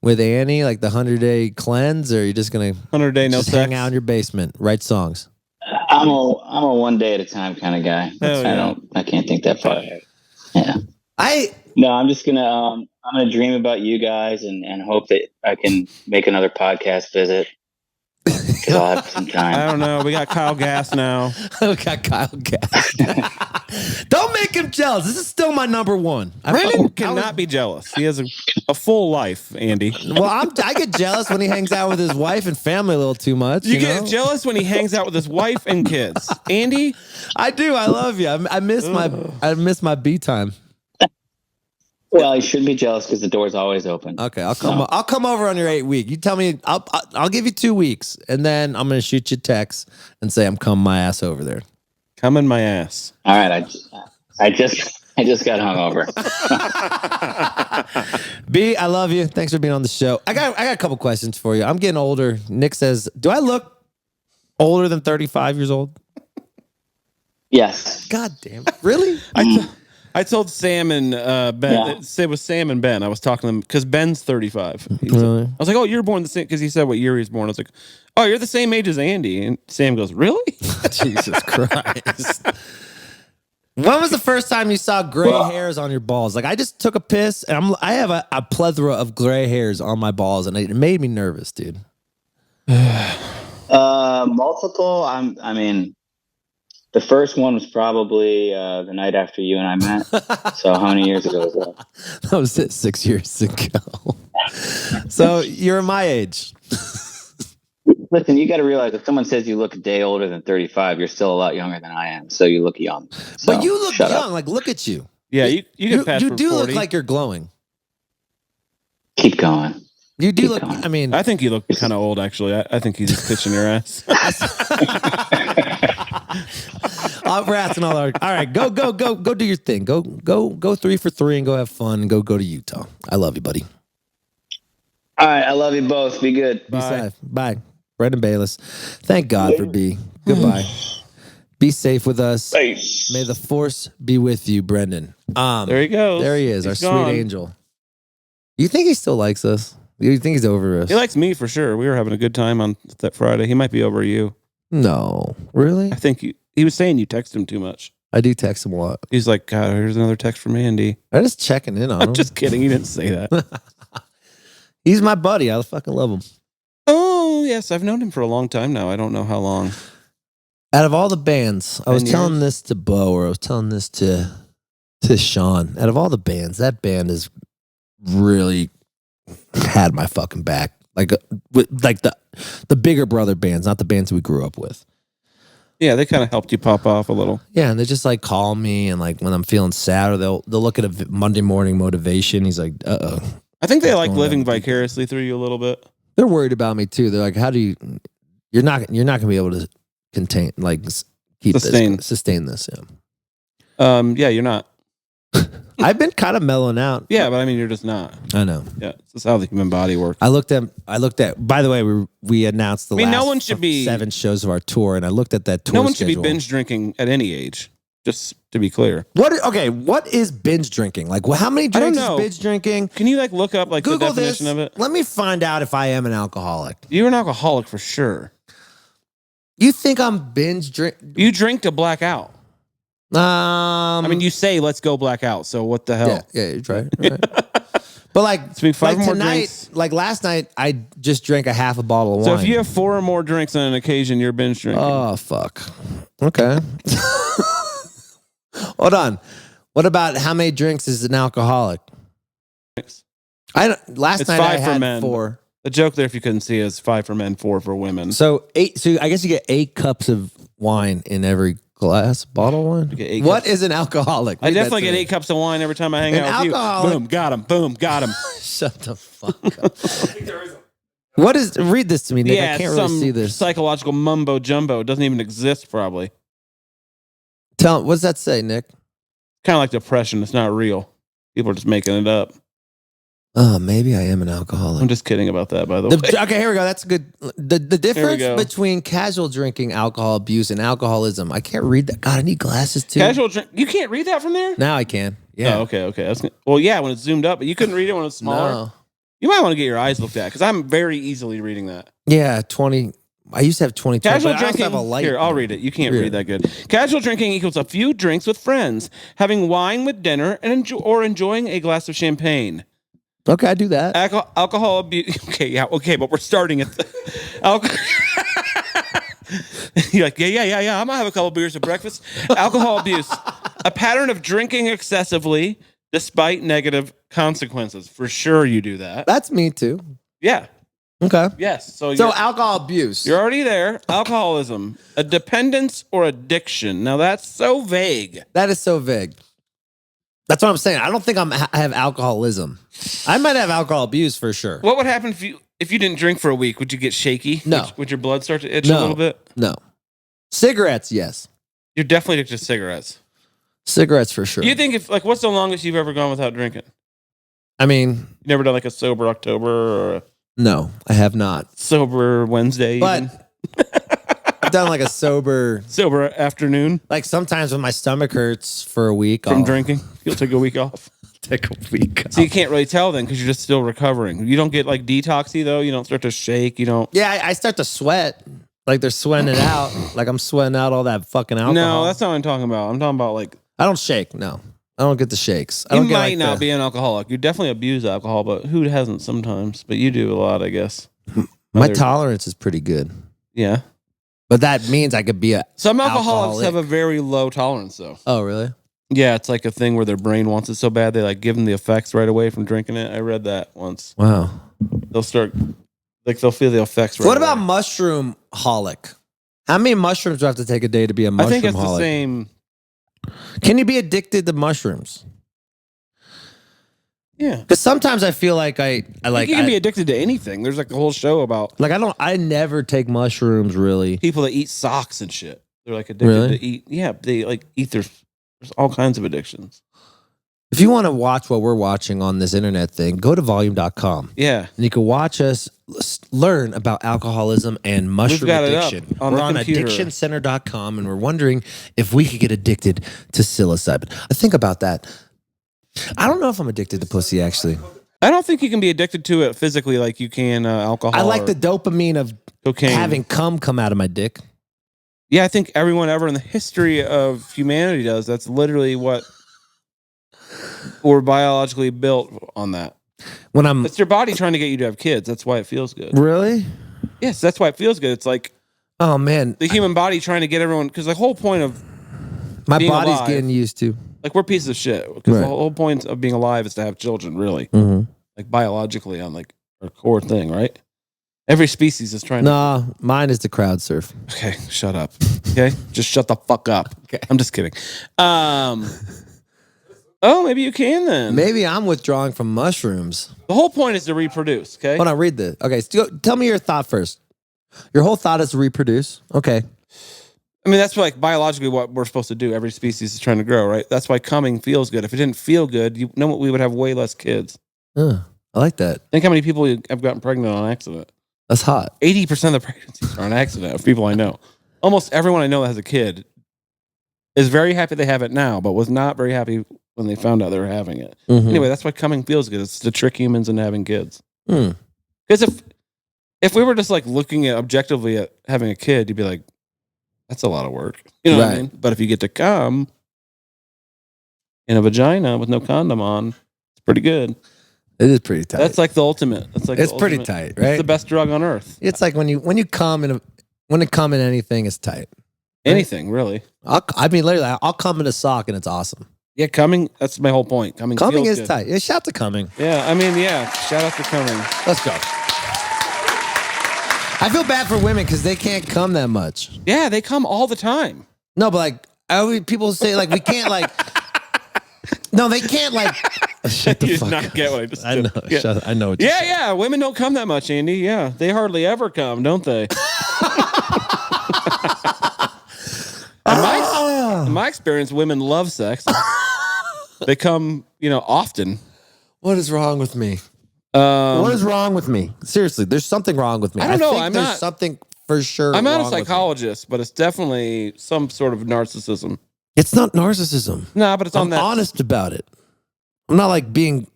Speaker 3: with Annie, like the 100-day cleanse, or you're just going to
Speaker 4: 100-day no
Speaker 3: just
Speaker 4: sex.
Speaker 3: hang out in your basement, write songs?
Speaker 5: I'm a one day at a time kind of guy.
Speaker 4: Hell yeah.
Speaker 5: I can't think that far ahead. Yeah. No, I'm just gonna I'm gonna dream about you guys and hope that I can make another podcast visit because I'll have some
Speaker 4: I
Speaker 5: time.
Speaker 4: don't know. We got Kyle Gass now.
Speaker 3: I got Kyle Gass. Don't make him jealous. This is still my number one.
Speaker 4: Brendan cannot be jealous. He has a full life, Andy.
Speaker 3: Well, I get jealous when he hangs out with his wife and family a little too much.
Speaker 4: You
Speaker 3: You
Speaker 4: get
Speaker 3: know?
Speaker 4: jealous when he hangs out with his wife and kids. Andy,
Speaker 3: I do. I love you. I miss my B time.
Speaker 5: Well, you shouldn't be jealous because the door's always open.
Speaker 3: Okay, I'll come over on your 8 week. You tell me. I'll give you 2 weeks, and then I'm gonna shoot you a text and say I'm coming my ass over there.
Speaker 4: come in my ass.
Speaker 5: All right, I just got hungover.
Speaker 3: B, I love you. Thanks for being on the show. I got a couple questions for you. I'm getting older. Nick says, "Do I look older than 35 years old?"
Speaker 5: Yes.
Speaker 3: God damn it. Really?
Speaker 4: I told Sam and Ben.
Speaker 5: Yeah.
Speaker 4: It was Sam and Ben. I was talking to them because Ben's 35.
Speaker 3: Really?
Speaker 4: I was like, "Oh, you're born the same," because he said what year he was born. I was like, "Oh, you're the same age as Andy." And Sam goes, "Really?"
Speaker 3: Jesus Christ. When was the first time you saw gray hairs on your balls? Like, I just took a piss and I have a plethora of gray hairs on my balls, and it made me nervous, dude.
Speaker 5: Multiple. I mean, the first one was probably the night after you and I met. So how many years ago was that?
Speaker 3: That was it 6 years ago. So you're my age.
Speaker 5: Listen, you got to realize if someone says you look a day older than 35, you're still a lot younger than I am. So you look young. So,
Speaker 3: But you look
Speaker 5: shut
Speaker 3: young.
Speaker 5: up.
Speaker 3: Like, look at you.
Speaker 4: Yeah, you get past
Speaker 3: You
Speaker 4: for
Speaker 3: do
Speaker 4: 40.
Speaker 3: look like you're glowing.
Speaker 5: Keep going.
Speaker 3: You do
Speaker 5: Keep
Speaker 3: look.
Speaker 5: going.
Speaker 3: I mean,
Speaker 4: I think you look kind of old, actually. I think he's just pitching your ass.
Speaker 3: we're asking all right, go do your thing. Go 3 for 3 and go have fun and go to Utah. I love you, buddy.
Speaker 5: All right. I love you both. Be good.
Speaker 3: Be safe. Bye. Brendan Bayless. Thank God for B. Goodbye. Be safe with us.
Speaker 5: Peace.
Speaker 3: May the force be with you, Brendan.
Speaker 4: There he goes.
Speaker 3: There he is,
Speaker 4: He's
Speaker 3: our
Speaker 4: gone.
Speaker 3: sweet angel. You think he still likes us? You think he's over us?
Speaker 4: He likes me for sure. We were having a good time on that Friday. He might be over you.
Speaker 3: No. Really?
Speaker 4: I think he was saying you text him too much.
Speaker 3: I do text him a lot.
Speaker 4: He's like, God, here's another text from Andy.
Speaker 3: I'm just checking in on him.
Speaker 4: I'm just kidding. He didn't say that.
Speaker 3: He's my buddy. I fucking love him.
Speaker 4: Oh, yes. I've known him for a long time now. I don't know how long.
Speaker 3: Out of all the bands, I was
Speaker 4: 10
Speaker 3: telling
Speaker 4: years?
Speaker 3: this to Bo, or I was telling this to Sean. Out of all the bands, that band has really had my fucking back. Like the bigger brother bands, not the bands we grew up with.
Speaker 4: Yeah, they kind of helped you pop off a little.
Speaker 3: Yeah, and they just like call me, and like when I'm feeling sad, or they'll look at a Monday morning motivation. He's like, "Uh-oh."
Speaker 4: I think they like
Speaker 3: going
Speaker 4: living
Speaker 3: down.
Speaker 4: vicariously through you a little bit.
Speaker 3: They're worried about me too. They're like, "How do you? You're not going to be able to contain sustain this." Yeah.
Speaker 4: Yeah, you're not.
Speaker 3: I've been kind of mellowing out.
Speaker 4: Yeah, but I mean, you're just not.
Speaker 3: I know.
Speaker 4: Yeah, this is how the human body works.
Speaker 3: I looked at. By the way, we announced the last
Speaker 4: no one should be
Speaker 3: 7 shows of our tour, and I looked at that tour.
Speaker 4: No one
Speaker 3: schedule.
Speaker 4: should be binge drinking at any age. Just to be clear.
Speaker 3: What is binge drinking? Like, how many drinks is binge drinking?
Speaker 4: Can you look up
Speaker 3: Google
Speaker 4: the definition
Speaker 3: this.
Speaker 4: of it?
Speaker 3: Let me find out if I am an alcoholic.
Speaker 4: You're an alcoholic for sure.
Speaker 3: You think I'm binge drink?
Speaker 4: You drink to black out. I mean, you say let's go black out. So what the hell?
Speaker 3: Yeah, you're right. But
Speaker 4: five more
Speaker 3: tonight,
Speaker 4: drinks.
Speaker 3: like last night, I just drank a half a bottle of wine.
Speaker 4: So if you have 4 or more drinks on an occasion, you're binge drinking.
Speaker 3: Oh fuck. Okay. Hold on. What about how many drinks is an alcoholic? Last
Speaker 4: It's
Speaker 3: night
Speaker 4: 5
Speaker 3: I
Speaker 4: for
Speaker 3: had
Speaker 4: men.
Speaker 3: 4.
Speaker 4: The joke there, if you couldn't see, is 5 for men, 4 for women.
Speaker 3: So I guess you get 8 cups of wine in every bottle of wine.
Speaker 4: You get 8
Speaker 3: What
Speaker 4: cups.
Speaker 3: is an alcoholic?
Speaker 4: I definitely get 8 cups of wine every time I hang out with you. Boom, got him. Boom, got him.
Speaker 3: Shut the fuck up. What is? Read this to me, Nick.
Speaker 4: Yeah,
Speaker 3: I can't really see this.
Speaker 4: Psychological mumbo jumbo. It doesn't even exist, probably.
Speaker 3: What does that say, Nick?
Speaker 4: Kind of like depression. It's not real. People are just making it up.
Speaker 3: Oh, maybe I am an alcoholic.
Speaker 4: I'm just kidding about that, by the way.
Speaker 3: Okay, here we go. That's good. The difference between casual drinking, alcohol abuse, and alcoholism. I can't read that. God, I need glasses too.
Speaker 4: Casual drink. You can't read that from there?
Speaker 3: Now I can. Yeah.
Speaker 4: Oh, okay. Well, yeah, when it's zoomed up, but you couldn't read it when it's smaller.
Speaker 3: No.
Speaker 4: You might want to get your eyes looked at because I'm very easily reading that.
Speaker 3: Yeah, 20. I used to have 20.
Speaker 4: Casual
Speaker 3: but I also
Speaker 4: drinking.
Speaker 3: have a light.
Speaker 4: Here, I'll read it. You can't read that good. Casual drinking equals a few drinks with friends, having wine with dinner, and or enjoying a glass of champagne.
Speaker 3: Okay, I do that.
Speaker 4: Alcohol abuse. Okay, but we're starting at the alcohol. You're like, yeah. I'm gonna have a couple beers at breakfast. Alcohol abuse, a pattern of drinking excessively despite negative consequences. For sure, you do that.
Speaker 3: That's me too.
Speaker 4: Yeah.
Speaker 3: Okay.
Speaker 4: Yes. So
Speaker 3: alcohol abuse.
Speaker 4: You're already there. Alcoholism, a dependence or addiction. Now that's so vague.
Speaker 3: That is so vague. That's what I'm saying. I don't think I have alcoholism. I might have alcohol abuse for sure.
Speaker 4: What would happen if you didn't drink for a week? Would you get shaky?
Speaker 3: No.
Speaker 4: Would your blood start to itch a little bit?
Speaker 3: No. Cigarettes, yes.
Speaker 4: You're definitely addicted to cigarettes.
Speaker 3: Cigarettes for sure.
Speaker 4: Do you think what's the longest you've ever gone without drinking?
Speaker 3: I mean,
Speaker 4: you never done like a sober October or a
Speaker 3: no, I have not.
Speaker 4: Sober Wednesday,
Speaker 3: but I've done like a sober
Speaker 4: afternoon.
Speaker 3: Like sometimes when my stomach hurts for a week
Speaker 4: from drinking, you'll take a week off.
Speaker 3: Take a week off.
Speaker 4: So you can't really tell then because you're just still recovering. You don't get like detoxy though. You don't start to shake. You don't.
Speaker 3: Yeah, I start to sweat. Like they're sweating it out. Like I'm sweating out all that fucking alcohol.
Speaker 4: No, that's not what I'm talking about. I'm talking about like
Speaker 3: I don't shake. No, I don't get the shakes.
Speaker 4: You might not be an alcoholic. You definitely abuse alcohol, but who hasn't sometimes? But you do a lot, I guess.
Speaker 3: My tolerance is pretty good.
Speaker 4: Yeah.
Speaker 3: But that means I could be
Speaker 4: some alcoholics have a very low tolerance though.
Speaker 3: Oh, really?
Speaker 4: Yeah, it's like a thing where their brain wants it so bad they like give them the effects right away from drinking it. I read that once.
Speaker 3: Wow.
Speaker 4: They'll start they'll feel the effects right
Speaker 3: What
Speaker 4: away.
Speaker 3: about mushroom holic? How many mushrooms do I have to take a day to be a mushroom holic?
Speaker 4: I think it's the same.
Speaker 3: Can you be addicted to mushrooms?
Speaker 4: Yeah,
Speaker 3: because sometimes I feel like I like
Speaker 4: you can be addicted to anything. There's like a whole show about
Speaker 3: like I never take mushrooms really.
Speaker 4: People that eat socks and shit. They're like addicted to eat. Yeah, they like eat there's all kinds of addictions.
Speaker 3: If you want to watch what we're watching on this internet thing, go to volume.com.
Speaker 4: Yeah,
Speaker 3: and you can watch us learn about alcoholism and mushroom addiction. We're on addictioncenter.com and we're wondering if we could get addicted to psilocybin. I think about that. I don't know if I'm addicted to pussy, actually.
Speaker 4: I don't think you can be addicted to it physically like you can alcohol.
Speaker 3: I like the dopamine of
Speaker 4: cocaine.
Speaker 3: Having cum come out of my dick.
Speaker 4: Yeah, I think everyone ever in the history of humanity does. That's literally what we're biologically built on that. It's your body trying to get you to have kids. That's why it feels good.
Speaker 3: Really?
Speaker 4: Yes, that's why it feels good. It's like,
Speaker 3: oh man,
Speaker 4: the human body trying to get everyone, because the whole point of
Speaker 3: my body's getting used to.
Speaker 4: Like, we're pieces of shit. Because the whole point of being alive is to have children, really.
Speaker 3: Mm-hmm.
Speaker 4: Like, biologically, on like our core thing, right? Every species is trying
Speaker 3: to... mine is to crowd surf.
Speaker 4: Okay, shut up. Okay? Just shut the fuck up.
Speaker 3: Okay.
Speaker 4: I'm just kidding. Oh, maybe you can then.
Speaker 3: Maybe I'm withdrawing from mushrooms.
Speaker 4: The whole point is to reproduce, okay?
Speaker 3: Hold on, read this. Okay, so tell me your thought first. Your whole thought is to reproduce. Okay.
Speaker 4: I mean, that's like biologically what we're supposed to do. Every species is trying to grow, right? That's why coming feels good. If it didn't feel good, you know what? We would have way less kids.
Speaker 3: I like that.
Speaker 4: Think how many people have gotten pregnant on accident.
Speaker 3: That's hot.
Speaker 4: 80% of the pregnancies are on accident of people I know. Almost everyone I know that has a kid is very happy they have it now, but was not very happy when they found out they were having it.
Speaker 3: Mm-hmm.
Speaker 4: Anyway, that's why coming feels good. It's to trick humans into having kids.
Speaker 3: Mm.
Speaker 4: Because if we were just like looking at objectively at having a kid, you'd be like, that's a lot of work. You know what I mean? But if you get to come in a vagina with no condom on, it's pretty good.
Speaker 3: It is pretty tight.
Speaker 4: That's like the ultimate.
Speaker 3: It's pretty tight, right?
Speaker 4: It's the best drug on earth.
Speaker 3: It's like when you come in anything, it's tight.
Speaker 4: Anything, really.
Speaker 3: Literally, I'll come in a sock and it's awesome.
Speaker 4: Yeah, coming. That's my whole point. Coming
Speaker 3: is
Speaker 4: good.
Speaker 3: tight. Yeah, shout to coming.
Speaker 4: Yeah, I mean, yeah. Shout out to coming.
Speaker 3: Let's go. I feel bad for women because they can't come that much.
Speaker 4: Yeah, they come all the time.
Speaker 3: No, but like people say like we can't like. No, they can't like. Shut the
Speaker 4: You
Speaker 3: fuck
Speaker 4: did not
Speaker 3: up.
Speaker 4: get what I just
Speaker 3: I
Speaker 4: did.
Speaker 3: know.
Speaker 4: Yeah.
Speaker 3: I know. What you said.
Speaker 4: Yeah. Women don't come that much, Andy. Yeah, they hardly ever come, don't they? In my experience, women love sex. They come, often.
Speaker 3: What is wrong with me? What is wrong with me? Seriously, there's something wrong with me.
Speaker 4: I don't know.
Speaker 3: Think there's something for sure.
Speaker 4: I'm not a
Speaker 3: wrong with me.
Speaker 4: psychologist, but it's definitely some sort of narcissism.
Speaker 3: It's not narcissism.
Speaker 4: No, but it's on
Speaker 3: I'm
Speaker 4: that.
Speaker 3: honest about it. I'm not like being.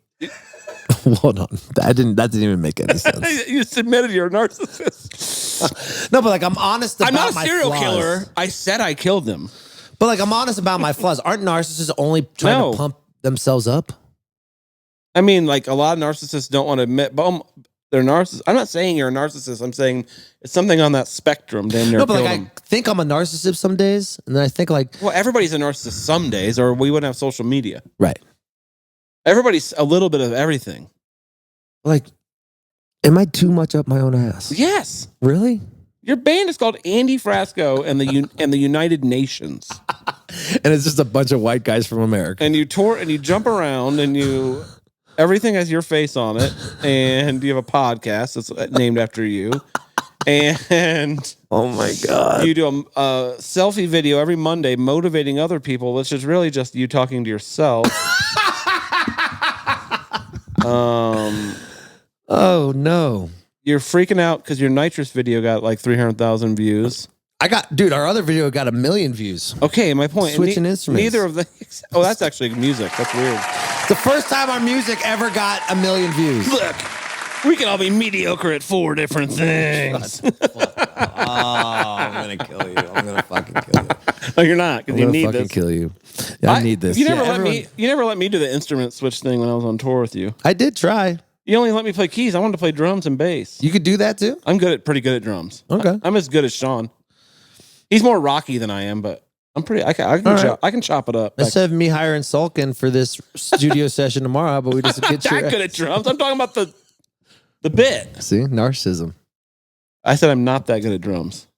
Speaker 3: Hold on, that didn't even make any sense.
Speaker 4: You admitted you're a narcissist.
Speaker 3: No, but like I'm honest about my
Speaker 4: I'm not a serial
Speaker 3: flaws.
Speaker 4: killer. I said I killed them.
Speaker 3: But like I'm honest about my flaws. Aren't narcissists only trying to pump themselves up?
Speaker 4: I mean, like a lot of narcissists don't want to admit, but they're narcissists. I'm not saying you're a narcissist. I'm saying it's something on that spectrum. Damn near.
Speaker 3: No, but like
Speaker 4: them.
Speaker 3: I think I'm a narcissist some days, and then I think like,
Speaker 4: well, everybody's a narcissist some days, or we wouldn't have social media.
Speaker 3: Right.
Speaker 4: Everybody's a little bit of everything.
Speaker 3: Like, am I too much up my own ass?
Speaker 4: Yes.
Speaker 3: Really?
Speaker 4: Your band is called Andy Frasco and the United Nations.
Speaker 3: And it's just a bunch of white guys from America.
Speaker 4: And you jump around and everything has your face on it, and you have a podcast that's named after you. And
Speaker 3: oh my God,
Speaker 4: you do a selfie video every Monday motivating other people, which is really just you talking to yourself.
Speaker 3: Oh no.
Speaker 4: You're freaking out because your nitrous video got like 300,000 views.
Speaker 3: Dude, our other video got 1 million views.
Speaker 4: Okay, my point.
Speaker 3: Switching instruments.
Speaker 4: Neither of the. Oh, that's actually music. That's weird.
Speaker 3: The first time our music ever got 1 million views.
Speaker 4: Look, we can all be mediocre at 4 different things.
Speaker 3: I'm gonna kill you. I'm gonna fucking kill you.
Speaker 4: No, you're not, because you need
Speaker 3: fucking
Speaker 4: this.
Speaker 3: kill you. Yeah, I need this.
Speaker 4: You never let me do the instrument switch thing when I was on tour with you.
Speaker 3: I did try.
Speaker 4: You only let me play keys. I wanted to play drums and bass.
Speaker 3: You could do that too?
Speaker 4: I'm pretty good at drums.
Speaker 3: Okay.
Speaker 4: I'm as good as Sean. He's more rocky than I am, but I'm pretty. I can chop it up.
Speaker 3: Instead of me hiring Sulkin for this studio session tomorrow, but we just
Speaker 4: I'm
Speaker 3: get
Speaker 4: not that good at drums. I'm talking about the bit.
Speaker 3: See, narcissism.
Speaker 4: I said I'm not that good at drums.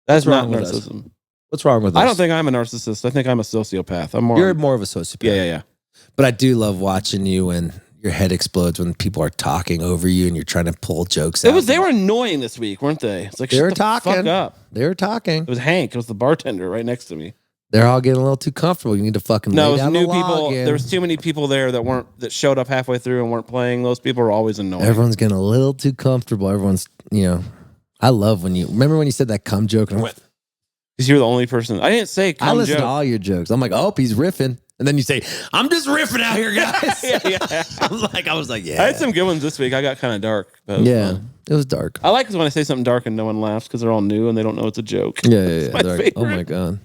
Speaker 4: That's not
Speaker 3: wrong with us?
Speaker 4: narcissism.
Speaker 3: What's wrong with us?
Speaker 4: I don't think I'm a narcissist. I think I'm a sociopath.
Speaker 3: You're more of a sociopath.
Speaker 4: Yeah.
Speaker 3: But I do love watching you when your head explodes when people are talking over you and you're trying to pull jokes out.
Speaker 4: They were annoying this week, weren't they? It's like
Speaker 3: they were
Speaker 4: shut the
Speaker 3: talking.
Speaker 4: fuck up.
Speaker 3: They were talking.
Speaker 4: It was Hank. It was the bartender right next to me.
Speaker 3: They're all getting a little too comfortable. You need to fucking
Speaker 4: No,
Speaker 3: lay
Speaker 4: it was
Speaker 3: down
Speaker 4: new
Speaker 3: the
Speaker 4: people.
Speaker 3: law again.
Speaker 4: There was too many people there that showed up halfway through and weren't playing. Those people were always annoying.
Speaker 3: Everyone's getting a little too comfortable. Everyone's, I love when remember when you said that cum joke and I went,
Speaker 4: because you're the only person. I didn't say cum
Speaker 3: I listen
Speaker 4: joke.
Speaker 3: to all your jokes. I'm like, oh, he's riffing. And then you say, I'm just riffing out here, guys.
Speaker 4: yeah.
Speaker 3: I was like, yeah.
Speaker 4: I had some good ones this week. I got kind of dark. But
Speaker 3: it was dark.
Speaker 4: I like when I say something dark and no one laughs because they're all new and they don't know it's a joke.
Speaker 3: Yeah.
Speaker 4: My favorite.
Speaker 3: Oh my God.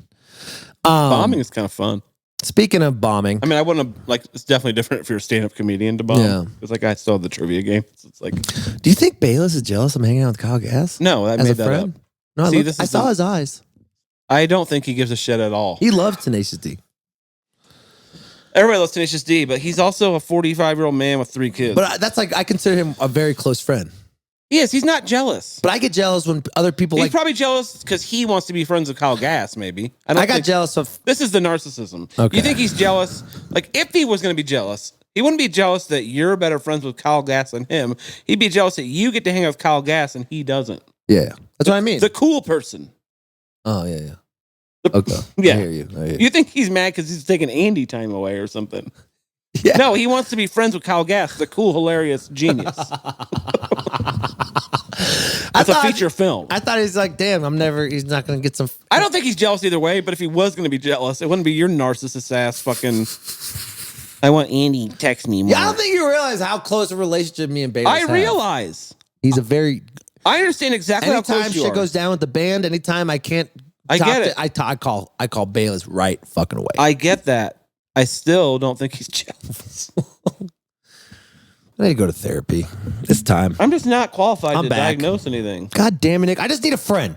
Speaker 4: Bombing is kind of fun.
Speaker 3: Speaking of bombing.
Speaker 4: I mean, I wouldn't have, it's definitely different if you're a stand-up comedian to bomb.
Speaker 3: Yeah.
Speaker 4: Because I still have the trivia game. So it's like.
Speaker 3: Do you think Bayless is jealous I'm hanging out with Kyle Gass?
Speaker 4: No, I made that up.
Speaker 3: No,
Speaker 4: See,
Speaker 3: I saw his eyes.
Speaker 4: I don't think he gives a shit at all.
Speaker 3: He loves Tenacious D.
Speaker 4: Everybody loves Tenacious D, but he's also a 45-year-old man with 3 kids.
Speaker 3: But that's like, I consider him a very close friend.
Speaker 4: Yes, he's not jealous.
Speaker 3: But I get jealous when other people
Speaker 4: He's probably jealous because he wants to be friends with Kyle Gass, maybe.
Speaker 3: I got jealous of...
Speaker 4: This is the narcissism.
Speaker 3: Okay.
Speaker 4: You think he's jealous? Like, if he was going to be jealous, he wouldn't be jealous that you're better friends with Kyle Gass than him. He'd be jealous that you get to hang out with Kyle Gass and he doesn't.
Speaker 3: Yeah. That's what I mean.
Speaker 4: The cool person.
Speaker 3: Oh, yeah.
Speaker 4: The,
Speaker 3: Okay.
Speaker 4: Yeah.
Speaker 3: I hear you.
Speaker 4: You think he's mad because he's taking Andy time away or something.
Speaker 3: Yeah.
Speaker 4: No, he wants to be friends with Kyle Gass, the cool, hilarious genius. That's a feature film.
Speaker 3: I thought he's like, damn, he's not going to get some...
Speaker 4: I don't think he's jealous either way, but if he was going to be jealous, it wouldn't be your narcissist ass fucking... I want Andy to text me more.
Speaker 3: Yeah, I don't think you realize how close a relationship me and Bayless have.
Speaker 4: I realize.
Speaker 3: He's a very...
Speaker 4: I understand exactly how close you are.
Speaker 3: Anytime shit goes down with the band, anytime I can't...
Speaker 4: I get it.
Speaker 3: I call Bayless right fucking away.
Speaker 4: I get that. I still don't think he's jealous.
Speaker 3: I need to go to therapy. It's time.
Speaker 4: I'm just not qualified to
Speaker 3: back.
Speaker 4: diagnose anything.
Speaker 3: God damn it, Nick. I just need a friend.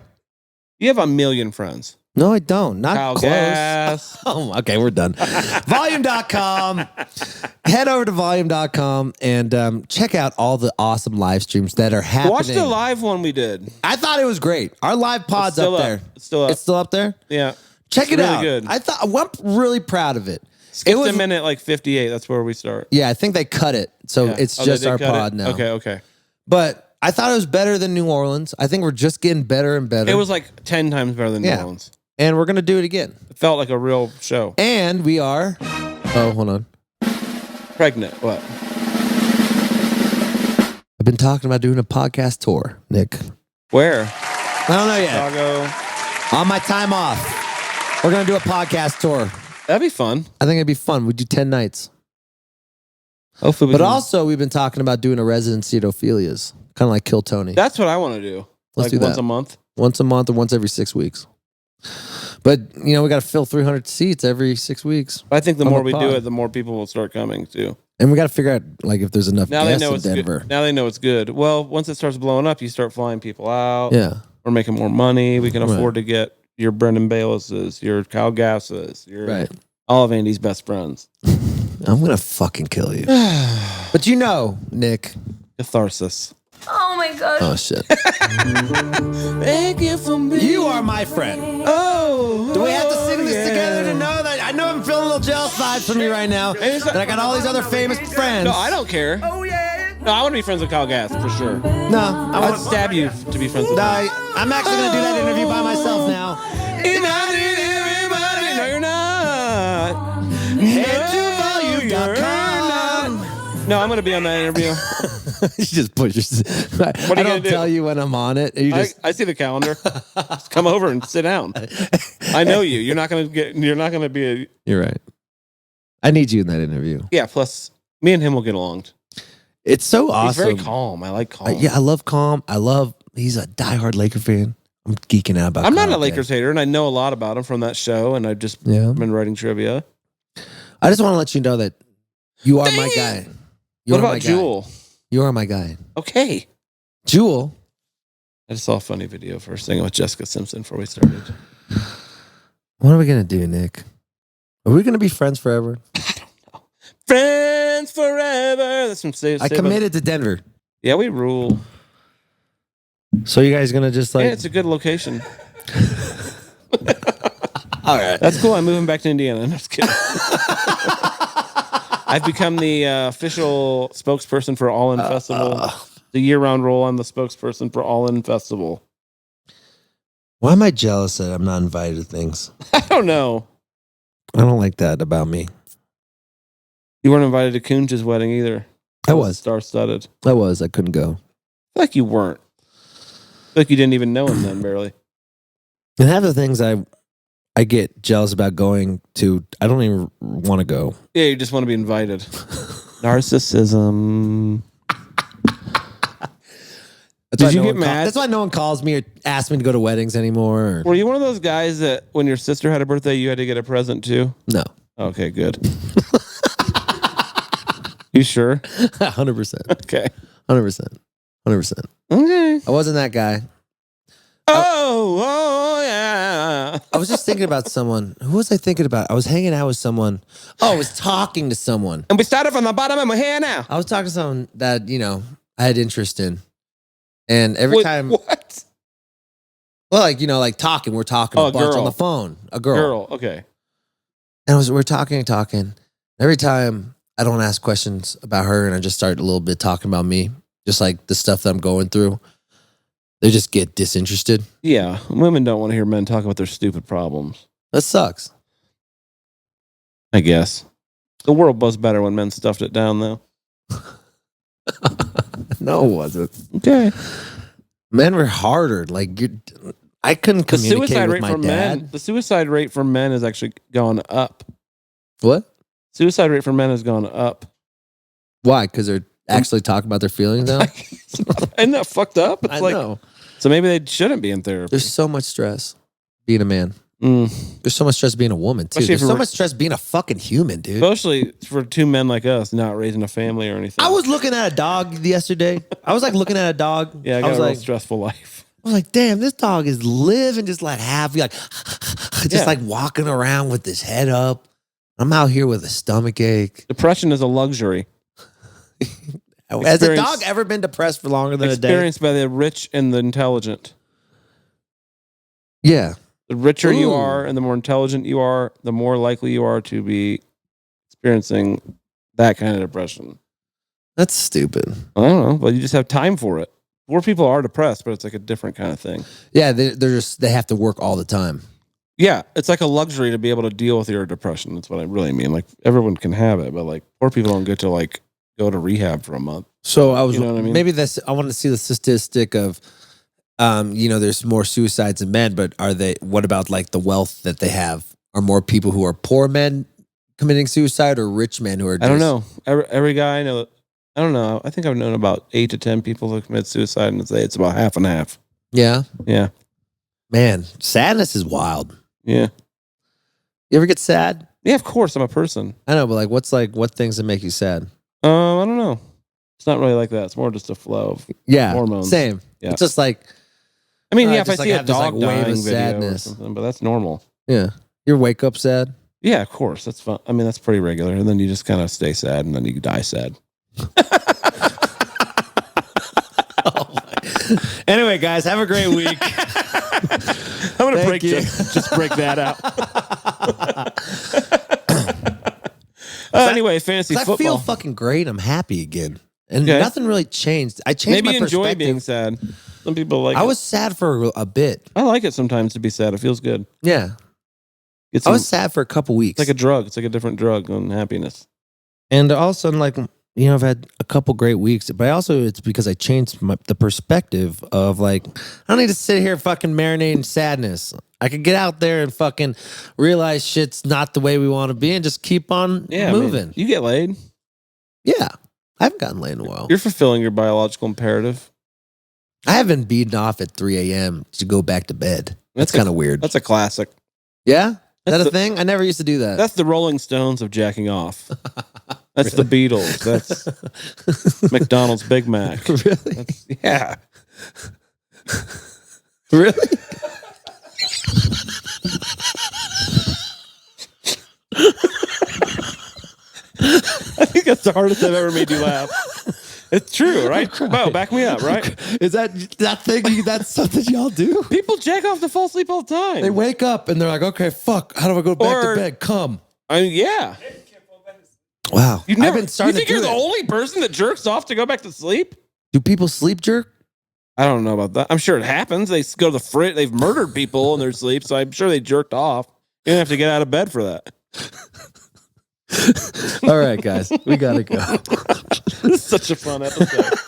Speaker 4: You have a million friends.
Speaker 3: No, I don't. Not
Speaker 4: Kyle
Speaker 3: close.
Speaker 4: Gass.
Speaker 3: Oh, okay, we're done. Volume.com. Head over to volume.com and check out all the awesome live streams that are happening.
Speaker 4: Watch the live one we did.
Speaker 3: I thought it was great. Our live pod's up there.
Speaker 4: It's still up.
Speaker 3: It's still up there?
Speaker 4: Yeah.
Speaker 3: Check it
Speaker 4: really
Speaker 3: out.
Speaker 4: Good.
Speaker 3: I'm really proud of it.
Speaker 4: Skip a minute like 58. That's where we start.
Speaker 3: Yeah, I think they cut it. So it's just our pod now.
Speaker 4: Okay.
Speaker 3: But I thought it was better than New Orleans. I think we're just getting better and better.
Speaker 4: It was like 10 times better than New Orleans.
Speaker 3: And we're going to do it again.
Speaker 4: It felt like a real show.
Speaker 3: And we are... Oh, hold on.
Speaker 4: Pregnant. What?
Speaker 3: I've been talking about doing a podcast tour, Nick.
Speaker 4: Where?
Speaker 3: I don't know yet.
Speaker 4: Chicago.
Speaker 3: On my time off, we're going to do a podcast tour.
Speaker 4: That'd be fun.
Speaker 3: I think it'd be fun. We do 10 nights.
Speaker 4: Hopefully,
Speaker 3: also, we've been talking about doing a residency at Ophelia's, kind of like Kill Tony.
Speaker 4: That's what I want to do.
Speaker 3: Let's
Speaker 4: like
Speaker 3: do that.
Speaker 4: Once a month.
Speaker 3: Once a month or once every 6 weeks. But, we got to fill 300 seats every 6 weeks.
Speaker 4: I think the more we do it, the more people will start coming too.
Speaker 3: And we got to figure out if there's enough
Speaker 4: now
Speaker 3: guests
Speaker 4: they know
Speaker 3: in Denver.
Speaker 4: Good. Now they know it's good. Well, once it starts blowing up, you start flying people out.
Speaker 3: Yeah.
Speaker 4: We're making more money. We can afford to get your Brendan Bayless's, your Kyle Gass's, your all of Andy's best friends.
Speaker 3: I'm going to fucking kill you. But Nick.
Speaker 4: Catharsis.
Speaker 6: Oh my God.
Speaker 3: Oh, shit.
Speaker 4: Thank you for me.
Speaker 3: You are my friend.
Speaker 4: Oh.
Speaker 3: Do we have to sing this together to know that? I know I'm feeling a little jealous vibes from you right now. That I got all these other famous friends.
Speaker 4: No, I don't care. Oh, yeah. No, I want to be friends with Kyle Gass for sure.
Speaker 3: No.
Speaker 4: I would stab you to be friends with him.
Speaker 3: I'm actually going to do that interview by myself now.
Speaker 4: No, you're not.
Speaker 3: Head to volume.com.
Speaker 4: No, I'm going to be on that interview.
Speaker 3: You just put your... I don't tell you when I'm on it. You just...
Speaker 4: I see the calendar. Just come over and sit down. I know you. You're not going to be a...
Speaker 3: You're right. I need you in that interview.
Speaker 4: Yeah, plus me and him will get along.
Speaker 3: It's so awesome.
Speaker 4: He's very calm. I like calm.
Speaker 3: I love calm. He's a diehard Laker fan. I'm geeking out about
Speaker 4: I'm not a Lakers hater, and I know a lot about him from that show, and I've just been writing trivia.
Speaker 3: I just want to let you know that you are my guy.
Speaker 4: What about Jewel?
Speaker 3: You are my guy.
Speaker 4: Okay.
Speaker 3: Jewel.
Speaker 4: I just saw a funny video for singing with Jessica Simpson before we started.
Speaker 3: What are we going to do, Nick? Are we going to be friends forever?
Speaker 4: I don't know. Friends forever. That's from Save.
Speaker 3: I committed to Denver.
Speaker 4: Yeah, we rule.
Speaker 3: So you guys going to just
Speaker 4: Yeah, it's a good location.
Speaker 3: All right.
Speaker 4: That's cool. I'm moving back to Indiana. I'm just kidding. I've become the official spokesperson for All In Festival. The year-round role. I'm the spokesperson for All In Festival.
Speaker 3: Why am I jealous that I'm not invited to things?
Speaker 4: I don't know.
Speaker 3: I don't like that about me.
Speaker 4: You weren't invited to Kunj's wedding either.
Speaker 3: I was.
Speaker 4: Star-studded.
Speaker 3: I was. I couldn't go.
Speaker 4: I feel like you weren't. I feel like you didn't even know him then, barely.
Speaker 3: And half the things I get jealous about going to, I don't even want to go.
Speaker 4: Yeah, you just want to be invited. Narcissism. Did you get mad?
Speaker 3: That's why no one calls me or asks me to go to weddings anymore.
Speaker 4: Were you one of those guys that when your sister had a birthday, you had to get a present too?
Speaker 3: No.
Speaker 4: Okay, good. You sure?
Speaker 3: 100%.
Speaker 4: Okay.
Speaker 3: 100%. 100%.
Speaker 4: Okay.
Speaker 3: I wasn't that guy.
Speaker 4: Oh, yeah.
Speaker 3: I was just thinking about someone. Who was I thinking about? I was hanging out with someone. Oh, I was talking to someone.
Speaker 4: And we started from the bottom and we're here now.
Speaker 3: I was talking to someone that, I had interest in. And every time,
Speaker 4: What?
Speaker 3: well, like, like talking, we're talking
Speaker 4: Oh,
Speaker 3: a bunch
Speaker 4: girl.
Speaker 3: on the phone. A girl.
Speaker 4: Girl. Okay.
Speaker 3: And we're talking. Every time I don't ask questions about her and I just start a little bit talking about me, just like the stuff that I'm going through, they just get disinterested.
Speaker 4: Yeah. Women don't want to hear men talk about their stupid problems.
Speaker 3: That sucks.
Speaker 4: I guess. The world was better when men stuffed it down, though.
Speaker 3: No, it wasn't.
Speaker 4: Okay.
Speaker 3: Men were harder. Like, I couldn't
Speaker 4: The
Speaker 3: communicate
Speaker 4: suicide
Speaker 3: with
Speaker 4: rate
Speaker 3: my
Speaker 4: for
Speaker 3: dad.
Speaker 4: men. The suicide rate for men has actually gone up.
Speaker 3: What?
Speaker 4: Suicide rate for men has gone up.
Speaker 3: Why? Because they're actually talking about their feelings now?
Speaker 4: Isn't that fucked up? It's
Speaker 3: I
Speaker 4: like,
Speaker 3: know.
Speaker 4: so maybe they shouldn't be in therapy.
Speaker 3: There's so much stress being a man.
Speaker 4: Mm.
Speaker 3: There's so much stress being a woman, too.
Speaker 4: Especially
Speaker 3: There's
Speaker 4: if
Speaker 3: so
Speaker 4: we're-
Speaker 3: much stress being a fucking human, dude.
Speaker 4: Especially for two men like us, not raising a family or anything.
Speaker 3: I was looking at a dog yesterday. I was like looking at a dog.
Speaker 4: Yeah, I got
Speaker 3: was
Speaker 4: a real
Speaker 3: like,
Speaker 4: stressful life.
Speaker 3: I was like, damn, this dog is living just like happy, like just
Speaker 4: Yeah.
Speaker 3: like walking around with his head up. I'm out here with a stomach ache.
Speaker 4: Depression is a luxury.
Speaker 3: Has a
Speaker 4: Experience-
Speaker 3: dog ever been depressed for longer than a day?
Speaker 4: Experienced by the rich and the intelligent.
Speaker 3: Yeah.
Speaker 4: The richer you
Speaker 3: Ooh.
Speaker 4: are and the more intelligent you are, the more likely you are to be experiencing that kind of depression.
Speaker 3: That's stupid.
Speaker 4: I don't know, but you just have time for it. Poor people are depressed, but it's like a different kind of thing.
Speaker 3: Yeah, they have to work all the time.
Speaker 4: Yeah, it's like a luxury to be able to deal with your depression. That's what I really mean. Like everyone can have it, but like poor people don't get to like go to rehab for a month.
Speaker 3: So I was
Speaker 4: You know what I mean?
Speaker 3: maybe I wanted to see the statistic of there's more suicides in men, but what about like the wealth that they have? Are more people who are poor men committing suicide or rich men who are
Speaker 4: I don't know. Every guy I know, I don't know. I think I've known about 8 to 10 people who commit suicide, and it's about half and half.
Speaker 3: Yeah.
Speaker 4: Yeah.
Speaker 3: Man, sadness is wild.
Speaker 4: Yeah.
Speaker 3: You ever get sad?
Speaker 4: Yeah, of course. I'm a person.
Speaker 3: I know, but like what things that make you sad?
Speaker 4: I don't know. It's not really like that. It's more just a flow of
Speaker 3: Yeah.
Speaker 4: hormones.
Speaker 3: Same.
Speaker 4: Yeah.
Speaker 3: It's just like,
Speaker 4: I mean,
Speaker 3: I
Speaker 4: yeah, if I
Speaker 3: just,
Speaker 4: see
Speaker 3: like,
Speaker 4: a
Speaker 3: have this,
Speaker 4: dog
Speaker 3: like, wave
Speaker 4: dying
Speaker 3: of
Speaker 4: video
Speaker 3: sadness.
Speaker 4: or something, but that's normal.
Speaker 3: yeah. Your wake up sad?
Speaker 4: Yeah, of course. That's fun. I mean, that's pretty regular. And then you just kind of stay sad and then you die sad.
Speaker 3: Anyway, guys, have a great week.
Speaker 4: I'm going
Speaker 3: Thank
Speaker 4: to
Speaker 3: you.
Speaker 4: just break that out. Anyway, fantasy
Speaker 3: 'Cause
Speaker 4: football.
Speaker 3: I feel fucking great. I'm happy again. And
Speaker 4: Okay.
Speaker 3: nothing really changed. I changed
Speaker 4: Maybe
Speaker 3: my
Speaker 4: you enjoy
Speaker 3: perspective.
Speaker 4: being sad. Some people like
Speaker 3: I
Speaker 4: it.
Speaker 3: was sad for a bit.
Speaker 4: I like it sometimes to be sad. It feels good.
Speaker 3: Yeah.
Speaker 4: It's
Speaker 3: I was sad for a couple weeks.
Speaker 4: like a drug. It's like a different drug than happiness.
Speaker 3: and all of a sudden, like, I've had a couple great weeks, but it's because I changed the perspective of like, I don't need to sit here fucking marinating in sadness. I could get out there and fucking realize shit's not the way we want to be and just keep on
Speaker 4: Yeah,
Speaker 3: moving.
Speaker 4: man, you get laid.
Speaker 3: Yeah. I haven't gotten laid in a while.
Speaker 4: You're fulfilling your biological imperative.
Speaker 3: I haven't beaten off at 3 a.m. to go back to bed. That's kind of weird.
Speaker 4: That's a classic.
Speaker 3: Yeah? Is that
Speaker 4: That's
Speaker 3: a thing? I never used to do that.
Speaker 4: That's the Rolling Stones of jacking off. That's the Beatles. That's McDonald's Big Mac.
Speaker 3: Really?
Speaker 4: Yeah.
Speaker 3: Really?
Speaker 4: I think that's the hardest I've ever made you laugh. It's true, right? Bo, back me up, right?
Speaker 3: Is that thing? That's something y'all do?
Speaker 4: People jack off to fall asleep all the time.
Speaker 3: They wake up and they're like, okay, fuck. How do I go back
Speaker 4: Or-
Speaker 3: to bed? Come.
Speaker 4: I mean, yeah.
Speaker 3: Wow.
Speaker 4: You've never,
Speaker 3: I've been starting
Speaker 4: you think
Speaker 3: to
Speaker 4: you're
Speaker 3: do
Speaker 4: the
Speaker 3: that.
Speaker 4: only person that jerks off to go back to sleep?
Speaker 3: Do people sleep jerk?
Speaker 4: I don't know about that. I'm sure it happens. They go to the fridge. They've murdered people in their sleep, so I'm sure they jerked off. You don't have to get out of bed for that.
Speaker 3: All right, guys. We got to go.
Speaker 4: This is such a fun episode.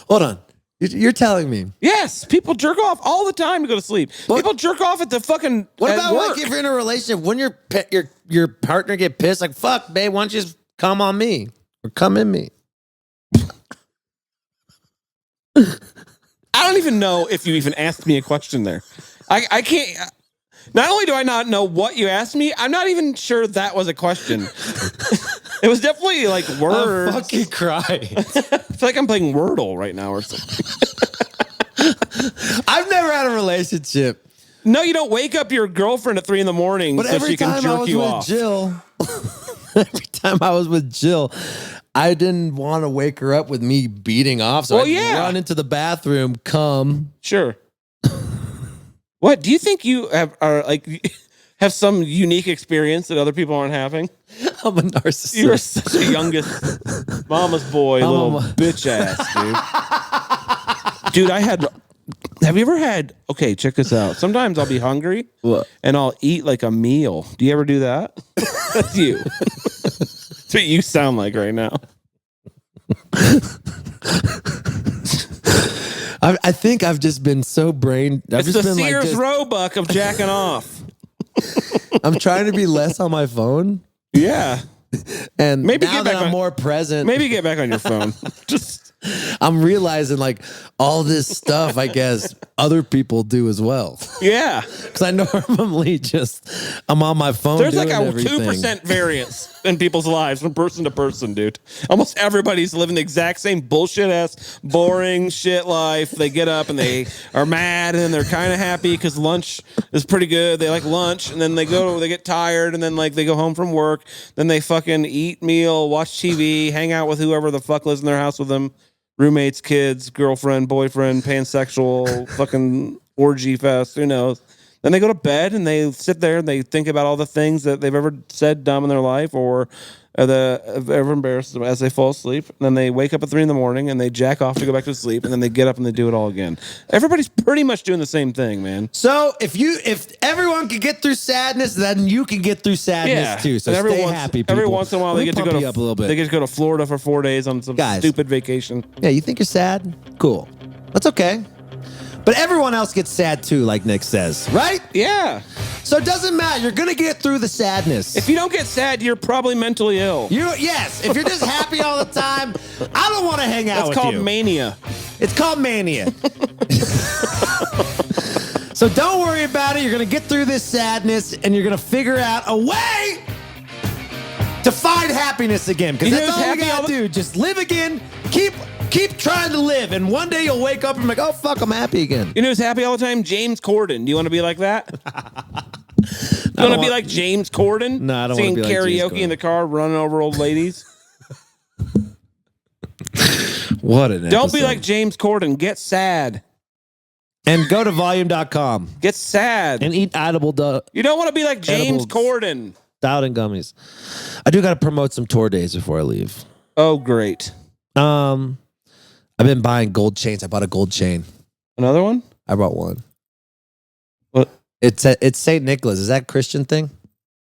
Speaker 3: Hold on. You're telling me.
Speaker 4: Yes, people jerk off all the time to go to sleep.
Speaker 3: What-
Speaker 4: People jerk off at the fucking.
Speaker 3: What
Speaker 4: at
Speaker 3: about
Speaker 4: work.
Speaker 3: like if you're in a relationship, when your partner get pissed, like, fuck, babe, why don't you just come on me or come in me?
Speaker 4: I don't even know if you even asked me a question there. I can't. Not only do I not know what you asked me, I'm not even sure that was a question. It was definitely like words.
Speaker 3: I'm fucking crying.
Speaker 4: I feel like I'm playing Wordle right now or something.
Speaker 3: I've never had a relationship.
Speaker 4: No, you don't wake up your girlfriend at 3 a.m.
Speaker 3: But
Speaker 4: so
Speaker 3: every
Speaker 4: she can
Speaker 3: time I
Speaker 4: jerk
Speaker 3: was
Speaker 4: you
Speaker 3: with
Speaker 4: off.
Speaker 3: Jill, every time I was with Jill, I didn't want to wake her up with me beating off, so I run into the bathroom, come.
Speaker 4: Sure. What do you think you have some unique experience that other people aren't having?
Speaker 3: I'm a narcissist.
Speaker 4: You're such a youngest mama's boy, little bitch ass, dude. Dude, have you ever had, okay, check this out. Sometimes I'll be hungry and I'll eat like a meal. Do you ever do that? That's you. That's what you sound like right now.
Speaker 3: I think I've just been so
Speaker 4: It's the Sears Roebuck of jacking off.
Speaker 3: I'm trying to be less on my phone.
Speaker 4: Yeah.
Speaker 3: And maybe now that I'm more present.
Speaker 4: Maybe get back on your phone.
Speaker 3: I'm realizing like all this stuff, I guess other people do as well.
Speaker 4: Yeah.
Speaker 3: Because I normally I'm on my phone.
Speaker 4: There's like a 2% variance in people's lives from person to person, dude. Almost everybody's living the exact same bullshit ass, boring shit life. They get up and they are mad and then they're kind of happy because lunch is pretty good. They like lunch and then they get tired and then like they go home from work. Then they fucking eat meal, watch TV, hang out with whoever the fuck lives in their house with them. Roommates, kids, girlfriend, boyfriend, pansexual, fucking orgy fest, who knows. Then they go to bed and they sit there and they think about all the things that they've ever said dumb in their life or ever embarrassed them as they fall asleep. And then they wake up at 3 a.m. and they jack off to go back to sleep. And then they get up and they do it all again. Everybody's pretty much doing the same thing, man.
Speaker 3: So if everyone can get through sadness, then you can get through sadness too. So stay happy, people.
Speaker 4: Every once in a while they get to go
Speaker 3: up a little bit.
Speaker 4: They get to go to Florida for 4 days on some stupid vacation.
Speaker 3: Yeah, you think you're sad? Cool. That's okay. But everyone else gets sad too, like Nick says, right?
Speaker 4: Yeah.
Speaker 3: So it doesn't matter. You're going to get through the sadness.
Speaker 4: If you don't get sad, you're probably mentally ill.
Speaker 3: Yes. If you're just happy all the time, I don't want to hang out with you.
Speaker 4: That's called mania.
Speaker 3: It's called mania. So don't worry about it. You're going to get through this sadness and you're going to figure out a way to find happiness again. Because that's all you got to do. Just live again. Keep trying to live, and one day you'll wake up and be like, oh, fuck, I'm happy again.
Speaker 4: You know who's happy all the time? James Corden. Do you want to be like that? You want to be like James Corden?
Speaker 3: No, I don't want to be like
Speaker 4: Singing
Speaker 3: James
Speaker 4: karaoke in the car, running over old ladies?
Speaker 3: What an
Speaker 4: Don't be like James Corden. Get sad.
Speaker 3: And go to volume.com.
Speaker 4: Get sad.
Speaker 3: And eat edible
Speaker 4: You don't want to be like James Corden.
Speaker 3: Stout gummies. I do got to promote some tour days before I leave.
Speaker 4: Oh, great.
Speaker 3: I've been buying gold chains. I bought a gold chain.
Speaker 4: Another one?
Speaker 3: I bought one.
Speaker 4: What?
Speaker 3: It's St. Nicholas. Is that a Christian thing?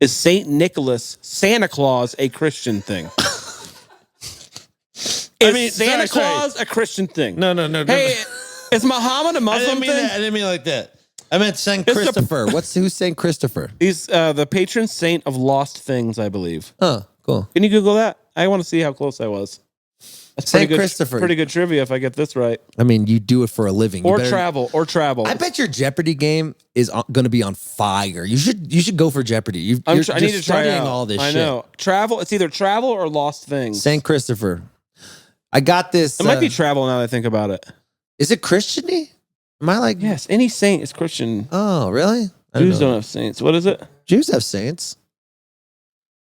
Speaker 4: Is St. Nicholas, Santa Claus, a Christian thing? Santa Claus a Christian thing?
Speaker 3: No.
Speaker 4: Hey, is Muhammad a Muslim thing?
Speaker 3: I didn't mean it like that. I meant St. Christopher. Who's St. Christopher?
Speaker 4: He's the patron saint of lost things, I believe.
Speaker 3: Oh, cool.
Speaker 4: Can you Google that? I want to see how close I was. That's
Speaker 3: St. Christopher.
Speaker 4: Pretty good trivia if I get this right.
Speaker 3: I mean, you do it for a living.
Speaker 4: Or travel.
Speaker 3: I bet your Jeopardy game is going to be on fire. You should go for Jeopardy.
Speaker 4: I need to try out
Speaker 3: all this shit.
Speaker 4: I know. Travel. It's either travel or lost things.
Speaker 3: St. Christopher. I got this.
Speaker 4: It might be travel now that I think about it.
Speaker 3: Is it Christian-y? Am I like...
Speaker 4: Yes, any saint is Christian.
Speaker 3: Oh, really?
Speaker 4: Jews don't have saints. What is it?
Speaker 3: Jews have saints.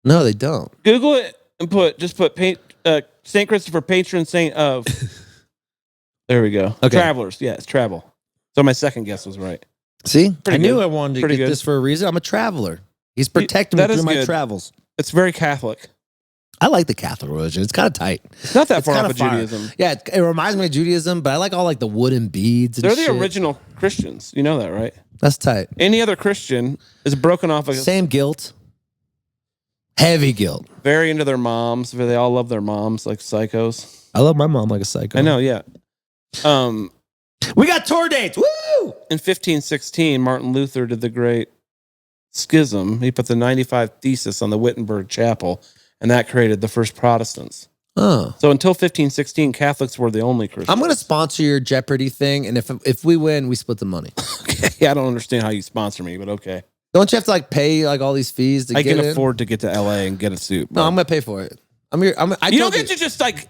Speaker 3: No, they don't.
Speaker 4: Google it and put St. Christopher, patron saint of. There we go.
Speaker 3: Okay.
Speaker 4: Travelers. Yeah, it's travel. So my second guess was right.
Speaker 3: See?
Speaker 4: Pretty
Speaker 3: I knew
Speaker 4: good.
Speaker 3: I wanted to
Speaker 4: Pretty
Speaker 3: get
Speaker 4: good.
Speaker 3: this for a reason. I'm a traveler. He's protecting me through my travels.
Speaker 4: It's very Catholic.
Speaker 3: I like the Catholic religion. It's kind of tight.
Speaker 4: It's not that far off of Judaism.
Speaker 3: Yeah, it reminds me of Judaism, but I like all like the wooden beads and
Speaker 4: They're
Speaker 3: shit.
Speaker 4: the original Christians. You know that, right?
Speaker 3: That's tight.
Speaker 4: Any other Christian is broken off of
Speaker 3: same guilt. Heavy guilt.
Speaker 4: Very into their moms. They all love their moms like psychos.
Speaker 3: I love my mom like a psycho.
Speaker 4: I know, yeah.
Speaker 3: We got tour dates. Woo!
Speaker 4: In 1516, Martin Luther did the great schism. He put the 95 Thesis on the Wittenberg Chapel, and that created the first Protestants.
Speaker 3: Oh.
Speaker 4: So until 1516, Catholics were the only Christians.
Speaker 3: I'm going to sponsor your Jeopardy thing, and if we win, we split the money.
Speaker 4: Okay. I don't understand how you sponsor me, but okay.
Speaker 3: Don't you have to like pay like all these fees to
Speaker 4: I
Speaker 3: get
Speaker 4: can
Speaker 3: in?
Speaker 4: afford to get to LA and get a suit.
Speaker 3: No, I'm going to pay for it. You
Speaker 4: don't get to just like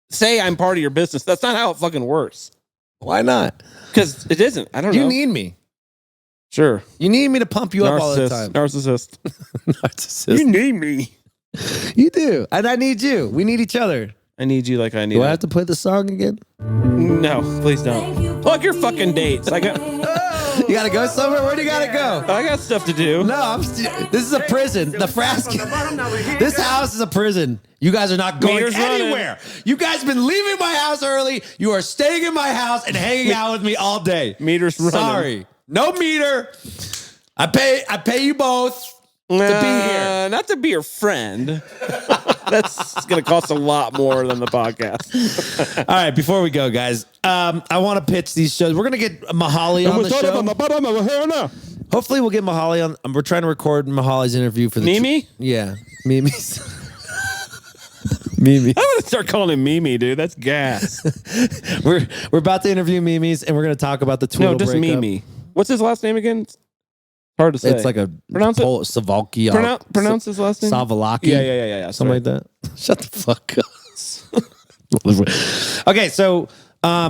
Speaker 4: say I'm part of your business. That's not how it fucking works.
Speaker 3: Why not?
Speaker 4: Because it isn't. I don't know.
Speaker 3: You need me.
Speaker 4: Sure.
Speaker 3: You need me to pump you up all the time.
Speaker 4: Narcissist.
Speaker 3: Narcissist.
Speaker 4: You need me.
Speaker 3: You do. And I need you. We need each other.
Speaker 4: I need you like I need
Speaker 3: Do I
Speaker 4: it.
Speaker 3: have to play the song again?
Speaker 4: No, please don't. Plug your fucking dates.
Speaker 3: You gotta go somewhere? Where do you gotta go?
Speaker 4: I got stuff to do.
Speaker 3: No, this is a prison. The Frasco. This house is a prison. You guys are not going
Speaker 4: Meter's
Speaker 3: anywhere.
Speaker 4: running.
Speaker 3: You guys been leaving my house early. You are staying in my house and hanging out with me all day.
Speaker 4: Meter's running.
Speaker 3: Sorry. No meter. I pay you both to be here.
Speaker 4: Not to be your friend. That's going to cost a lot more than the podcast.
Speaker 3: All right, before we go, guys, I want to pitch these shows. We're going to get Mahali on the show. Hopefully we'll get Mahali on. We're trying to record Mahali's interview for the...
Speaker 4: Mimi?
Speaker 3: Yeah, Mimi's. Mimi.
Speaker 4: I'm going to start calling him Mimi, dude. That's gas.
Speaker 3: We're about to interview Mimi's, and we're going to talk about the Twitter
Speaker 4: No, just
Speaker 3: breakup.
Speaker 4: Mimi. What's his last name again? Hard to say.
Speaker 3: It's like a
Speaker 4: Pronounce it.
Speaker 3: Savalki.
Speaker 4: Pronounce his last name?
Speaker 3: Savalaki.
Speaker 4: Yeah.
Speaker 3: Something like that. Shut the fuck up. Okay, so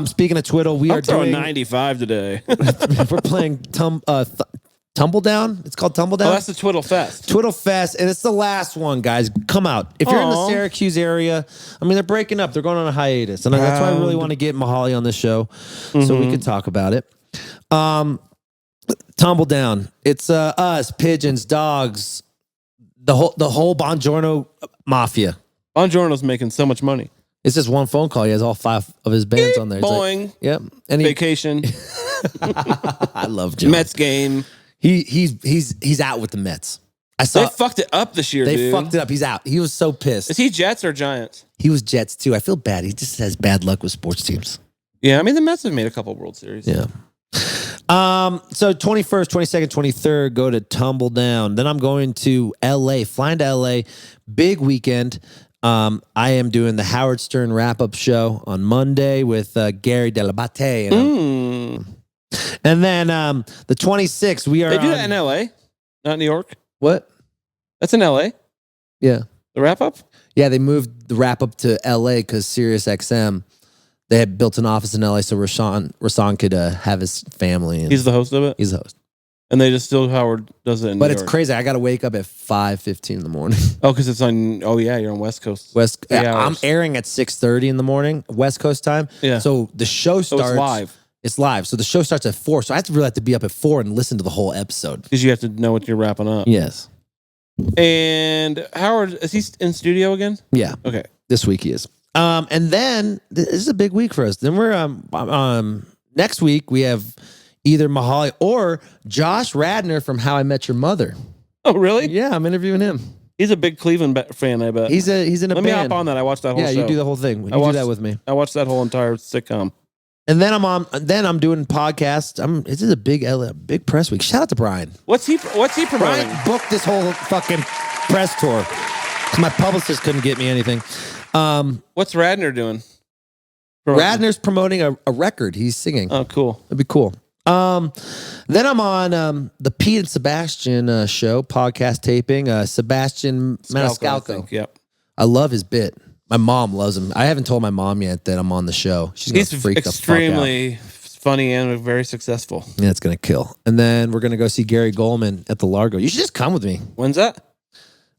Speaker 3: speaking of Twiddle, we are
Speaker 4: throwing
Speaker 3: doing
Speaker 4: 95 today.
Speaker 3: we're playing Tumble Down. It's called Tumble Down.
Speaker 4: Oh, that's the Twiddle Fest.
Speaker 3: Twiddle Fest, and it's the last one, guys. Come out. If you're in the
Speaker 4: Aw.
Speaker 3: Syracuse area, I mean, they're breaking up. They're going on a hiatus. And that's why I really want to get Mahali on this show so we can talk about it. Tumble Down. It's us, pigeons, dogs, the whole Bongiorno mafia.
Speaker 4: Bongiorno's making so much money.
Speaker 3: It's just one phone call. He has all 5 of his bands on there. It's
Speaker 4: Boing.
Speaker 3: like, yep. And
Speaker 4: Vacation.
Speaker 3: I love John.
Speaker 4: Mets game.
Speaker 3: He's out with the Mets. I saw
Speaker 4: They fucked it up this year,
Speaker 3: they
Speaker 4: dude.
Speaker 3: fucked it up. He's out. He was so pissed.
Speaker 4: Is he Jets or Giants?
Speaker 3: He was Jets too. I feel bad. He just has bad luck with sports teams.
Speaker 4: Yeah, I mean, the Mets have made a couple World Series.
Speaker 3: Yeah. So 21st, 22nd, 23rd, go to Tumble Down. Then I'm going to LA, flying to LA, big weekend. I am doing the Howard Stern wrap-up show on Monday with Gary Delabate. And then the 26th, we are
Speaker 4: They do that in LA, not New York.
Speaker 3: What?
Speaker 4: That's in LA.
Speaker 3: Yeah.
Speaker 4: The wrap up?
Speaker 3: Yeah, they moved the wrap-up to LA because Sirius XM, they had built an office in LA so Rashawn could have his family. And
Speaker 4: He's the host of it?
Speaker 3: he's the host.
Speaker 4: And they just still, Howard does it in
Speaker 3: But
Speaker 4: New
Speaker 3: it's
Speaker 4: York.
Speaker 3: crazy. I got to wake up at 5:15 in the morning.
Speaker 4: Oh, because it's on, you're on West Coast.
Speaker 3: West.
Speaker 4: 3
Speaker 3: I'm
Speaker 4: hours.
Speaker 3: airing at 6:30 in the morning, West Coast time.
Speaker 4: Yeah.
Speaker 3: So the show
Speaker 4: So
Speaker 3: starts
Speaker 4: it's live.
Speaker 3: It's live. So the show starts at 4. So I have to be up at 4 and listen to the whole episode.
Speaker 4: Because you have to know what you're wrapping up.
Speaker 3: Yes.
Speaker 4: And Howard, is he in studio again?
Speaker 3: Yeah.
Speaker 4: Okay.
Speaker 3: This week he is. And then this is a big week for us. Then we're next week we have either Mahali or Josh Radnor from How I Met Your Mother.
Speaker 4: Oh, really?
Speaker 3: Yeah, I'm interviewing him.
Speaker 4: He's a big Cleveland fan, I bet.
Speaker 3: He's in a
Speaker 4: Let
Speaker 3: band.
Speaker 4: me hop on that. I watched that whole
Speaker 3: Yeah,
Speaker 4: show.
Speaker 3: you do the whole thing. You do
Speaker 4: watched-
Speaker 3: that with me.
Speaker 4: I watched that whole entire sitcom.
Speaker 3: And then I'm doing podcast. This is a big press week. Shout out to Brian.
Speaker 4: What's he promoting?
Speaker 3: Brian booked this whole fucking press tour. 'Cause my publicist couldn't get me anything.
Speaker 4: What's Radner doing?
Speaker 3: Radner's promoting a record. He's singing.
Speaker 4: Oh, cool.
Speaker 3: That'd be cool. Then I'm on the Pete and Sebastian show, podcast taping. Sebastian Maniscalco.
Speaker 4: Yep.
Speaker 3: I love his bit. My mom loves him. I haven't told my mom yet that I'm on the show. She's going to
Speaker 4: He's
Speaker 3: freak the fuck out.
Speaker 4: extremely funny and very successful.
Speaker 3: Yeah, it's going to kill. And then we're going to go see Gary Goldman at the Largo. You should just come with me.
Speaker 4: When's that?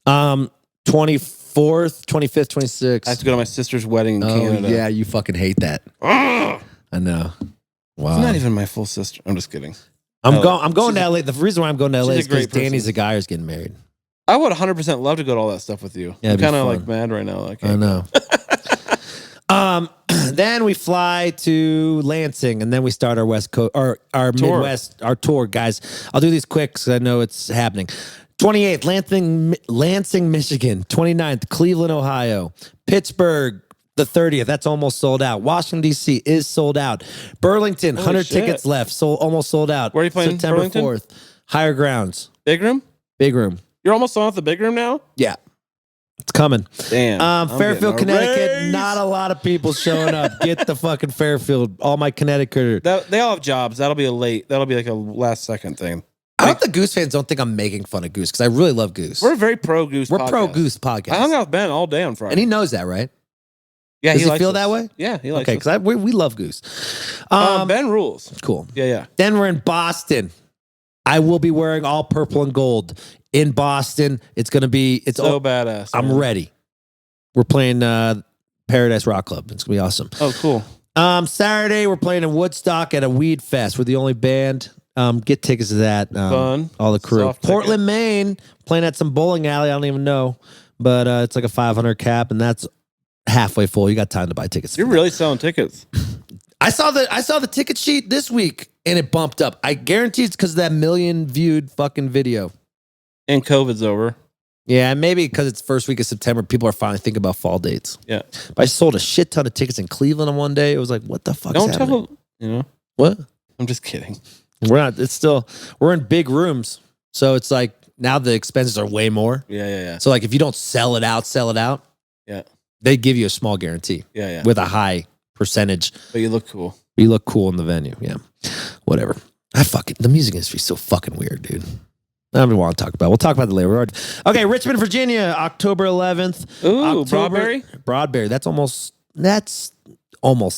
Speaker 3: 24th, 25th, 26th.
Speaker 4: I have to go to my sister's wedding in
Speaker 3: Oh,
Speaker 4: Canada.
Speaker 3: yeah, you fucking hate that. I know. Wow.
Speaker 4: It's not even my full sister. I'm just kidding.
Speaker 3: I'm going to LA. The reason why I'm going to LA
Speaker 4: she's
Speaker 3: is
Speaker 4: a great
Speaker 3: because Danny
Speaker 4: person.
Speaker 3: Zagaya's getting married.
Speaker 4: I would 100% love to go to all that stuff with you.
Speaker 3: Yeah,
Speaker 4: I'm
Speaker 3: it'd be
Speaker 4: kind of
Speaker 3: fun.
Speaker 4: like mad right now.
Speaker 3: I know. Then we fly to Lansing, and then we start our West Coast, or our
Speaker 4: Tour.
Speaker 3: Midwest, our tour, guys. I'll do these quick because I know it's happening. 28th, Lansing, Michigan. 29th, Cleveland, Ohio. Pittsburgh, the 30th. That's almost sold out. Washington, D.C. is sold out. Burlington,
Speaker 4: Holy
Speaker 3: 100
Speaker 4: shit.
Speaker 3: tickets left. Almost sold out.
Speaker 4: Where are you playing,
Speaker 3: September
Speaker 4: Burlington?
Speaker 3: 4th. Higher Grounds.
Speaker 4: Big room?
Speaker 3: Big room.
Speaker 4: You're almost on at the big room now?
Speaker 3: Yeah. It's coming.
Speaker 4: Damn. I'm
Speaker 3: Fairfield,
Speaker 4: getting a
Speaker 3: Connecticut.
Speaker 4: raise.
Speaker 3: Not a lot of people showing up. Get the fucking Fairfield. All my Connecticut.
Speaker 4: They all have jobs. That'll be like a last second thing.
Speaker 3: I hope the Goose fans don't think I'm making fun of Goose because I really love Goose.
Speaker 4: We're a very pro Goose
Speaker 3: We're
Speaker 4: podcast.
Speaker 3: pro Goose podcast.
Speaker 4: I hung out with Ben all day on Friday.
Speaker 3: And he knows that, right?
Speaker 4: yeah,
Speaker 3: Does he
Speaker 4: likes
Speaker 3: feel
Speaker 4: us.
Speaker 3: that way?
Speaker 4: Yeah, he likes
Speaker 3: Okay,
Speaker 4: us.
Speaker 3: because we love Goose.
Speaker 4: Ben rules.
Speaker 3: Cool.
Speaker 4: Yeah.
Speaker 3: Then we're in Boston. I will be wearing all purple and gold in Boston. It's going to be. It's
Speaker 4: So
Speaker 3: all,
Speaker 4: badass.
Speaker 3: I'm
Speaker 4: man.
Speaker 3: ready. We're playing Paradise Rock Club. It's gonna be awesome.
Speaker 4: Oh, cool.
Speaker 3: Saturday we're playing in Woodstock at a weed fest. We're the only band. Get tickets to that.
Speaker 4: Fun.
Speaker 3: All the crew.
Speaker 4: Soft
Speaker 3: Portland, Maine, playing at some bowling alley. I don't even know, but it's like a 500 cap, and that's halfway full. You got time to buy tickets.
Speaker 4: You're really selling tickets.
Speaker 3: I saw the ticket sheet this week, and it bumped up. I guarantee it's because of that 1 million viewed fucking video.
Speaker 4: And COVID's over.
Speaker 3: Yeah, and maybe because it's first week of September, people are finally thinking about fall dates.
Speaker 4: Yeah.
Speaker 3: But I sold a shit ton of tickets in Cleveland on one day. It was like, what the fuck?
Speaker 4: Don't tell them. You know
Speaker 3: what?
Speaker 4: I'm just kidding.
Speaker 3: We're in big rooms, so it's like now the expenses are way more.
Speaker 4: Yeah.
Speaker 3: So like if you don't sell it out,
Speaker 4: Yeah.
Speaker 3: they give you a small guarantee.
Speaker 4: Yeah.
Speaker 3: With a high percentage.
Speaker 4: But you look cool.
Speaker 3: You look cool in the venue. Yeah. Whatever. The music industry is so fucking weird, dude. I don't even want to talk about it. We'll talk about it later. Okay, Richmond, Virginia, October 11th.
Speaker 4: Ooh, Broadberry?
Speaker 3: Broadberry. That's almost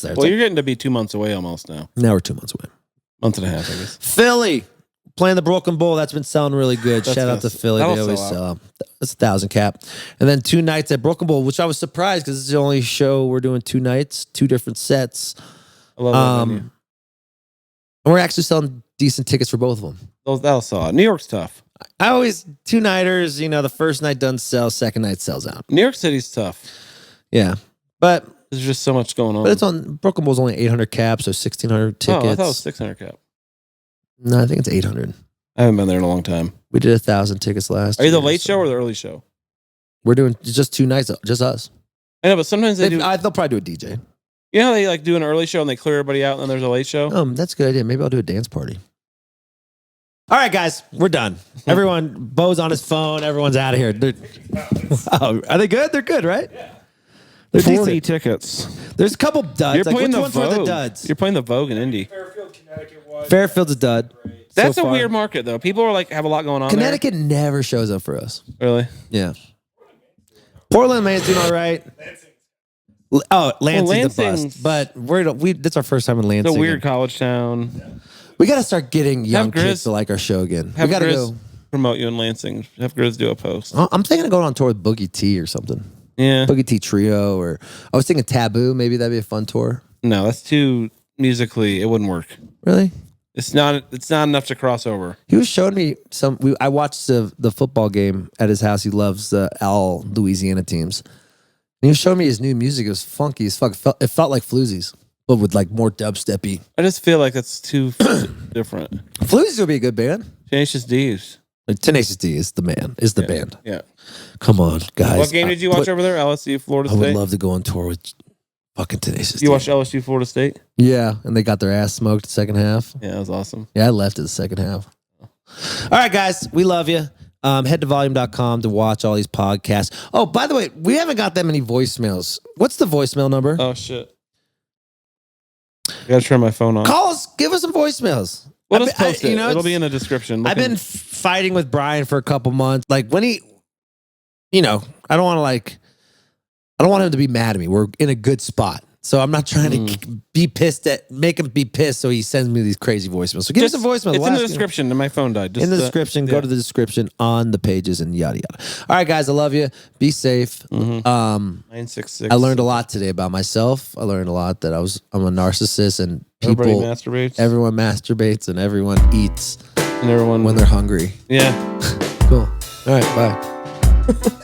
Speaker 3: there.
Speaker 4: Well, you're getting to be 2 months away almost now.
Speaker 3: Now we're 2 months away.
Speaker 4: Month and a half, I guess.
Speaker 3: Philly, playing the Broken Bowl. That's been selling really good.
Speaker 4: Shout
Speaker 3: out to Philly. They always sell out. It's 1,000 cap. And then 2 nights at Broken Bowl, which I was surprised because it's the only show we're doing 2 nights, 2 different sets.
Speaker 4: I love that venue.
Speaker 3: And we're actually selling decent tickets for both of them.
Speaker 4: That'll sell out. New York's tough.
Speaker 3: I always 2-nighters, the first night doesn't sell, second night sells out.
Speaker 4: New York City's tough.
Speaker 3: Yeah. But
Speaker 4: there's just so much going on.
Speaker 3: But it's on Broken Bowl's only 800 caps, so 1,600 tickets.
Speaker 4: Oh, I thought it was 600 cap.
Speaker 3: No, I think it's 800.
Speaker 4: I haven't been there in a long time.
Speaker 3: We did 1,000 tickets last year.
Speaker 4: Are you the late show or the early show?
Speaker 3: We're doing just 2 nights, just us.
Speaker 4: I know, but sometimes they'll
Speaker 3: probably do a DJ.
Speaker 4: You know how they do an early show and they clear everybody out and then there's a late show?
Speaker 3: That's a good idea. Maybe I'll do a dance party. All right, guys, we're done. Everyone, Bo's on his phone. Everyone's out of here. Wow. Are they good? They're good, right? Yeah. They're
Speaker 4: 40
Speaker 3: decent.
Speaker 4: tickets.
Speaker 3: There's a couple duds.
Speaker 4: You're playing
Speaker 3: which
Speaker 4: the
Speaker 3: ones were the
Speaker 4: Vogue.
Speaker 3: duds?
Speaker 4: You're playing the Vogue in Indy.
Speaker 6: Fairfield, Connecticut was.
Speaker 3: Fairfield's a dud.
Speaker 4: That's
Speaker 3: so
Speaker 4: a
Speaker 3: far.
Speaker 4: weird market, though. People are have a lot going on
Speaker 3: Connecticut never shows up for us.
Speaker 4: Really?
Speaker 3: Yeah. Portland, Maine's doing all right. Lansing's a bust. But that's our first time in Lansing.
Speaker 4: It's a weird college town.
Speaker 3: We got to start getting young kids to like our show again. We got to go
Speaker 4: promote you in Lansing. Have Grizz do a post.
Speaker 3: I'm thinking of going on tour with Boogie T or something.
Speaker 4: Yeah.
Speaker 3: Boogie T Trio, or I was thinking Taboo. Maybe that'd be a fun tour.
Speaker 4: No, that's too musically. It wouldn't work.
Speaker 3: Really?
Speaker 4: It's not enough to cross over.
Speaker 3: He was showing me I watched the football game at his house. He loves all Louisiana teams. And he was showing me his new music. It was funky as fuck. It felt like Floozies, but with like more dubsteppy.
Speaker 4: I just feel like that's too different.
Speaker 3: Floozies would be a good band.
Speaker 4: Tenacious D's.
Speaker 3: Tenacious D is the man. Band.
Speaker 4: Yeah.
Speaker 3: Come on, guys.
Speaker 4: What game did you watch over there? LSU, Florida State?
Speaker 3: I would love to go on tour with fucking Tenacious D.
Speaker 4: You watched LSU, Florida State?
Speaker 3: Yeah, and they got their ass smoked the second half.
Speaker 4: Yeah, that was awesome.
Speaker 3: Yeah, I left it the second half. All right, guys, we love you. Head to volume.com to watch all these podcasts. Oh, by the way, we haven't got that many voicemails. What's the voicemail number?
Speaker 4: Oh, shit. I gotta turn my phone on.
Speaker 3: Call us. Give us some voicemails.
Speaker 4: We'll just post it. It'll be in the description.
Speaker 3: I've been fighting with Brian for a couple months. Like when he, I don't want him to be mad at me. We're in a good spot. So I'm not trying to make him be pissed. So he sends me these crazy voicemails. So give us a voicemail.
Speaker 4: It's in the description. And my phone died.
Speaker 3: In the description. Go to the description on the pages and yada yada. All right, guys. I love you. Be safe.
Speaker 4: 966.
Speaker 3: I learned a lot today about myself. I learned a lot that I'm a narcissist and
Speaker 4: everybody masturbates.
Speaker 3: Everyone masturbates and everyone eats
Speaker 4: and everyone
Speaker 3: when they're hungry.
Speaker 4: Yeah.
Speaker 3: Cool. All right. Bye.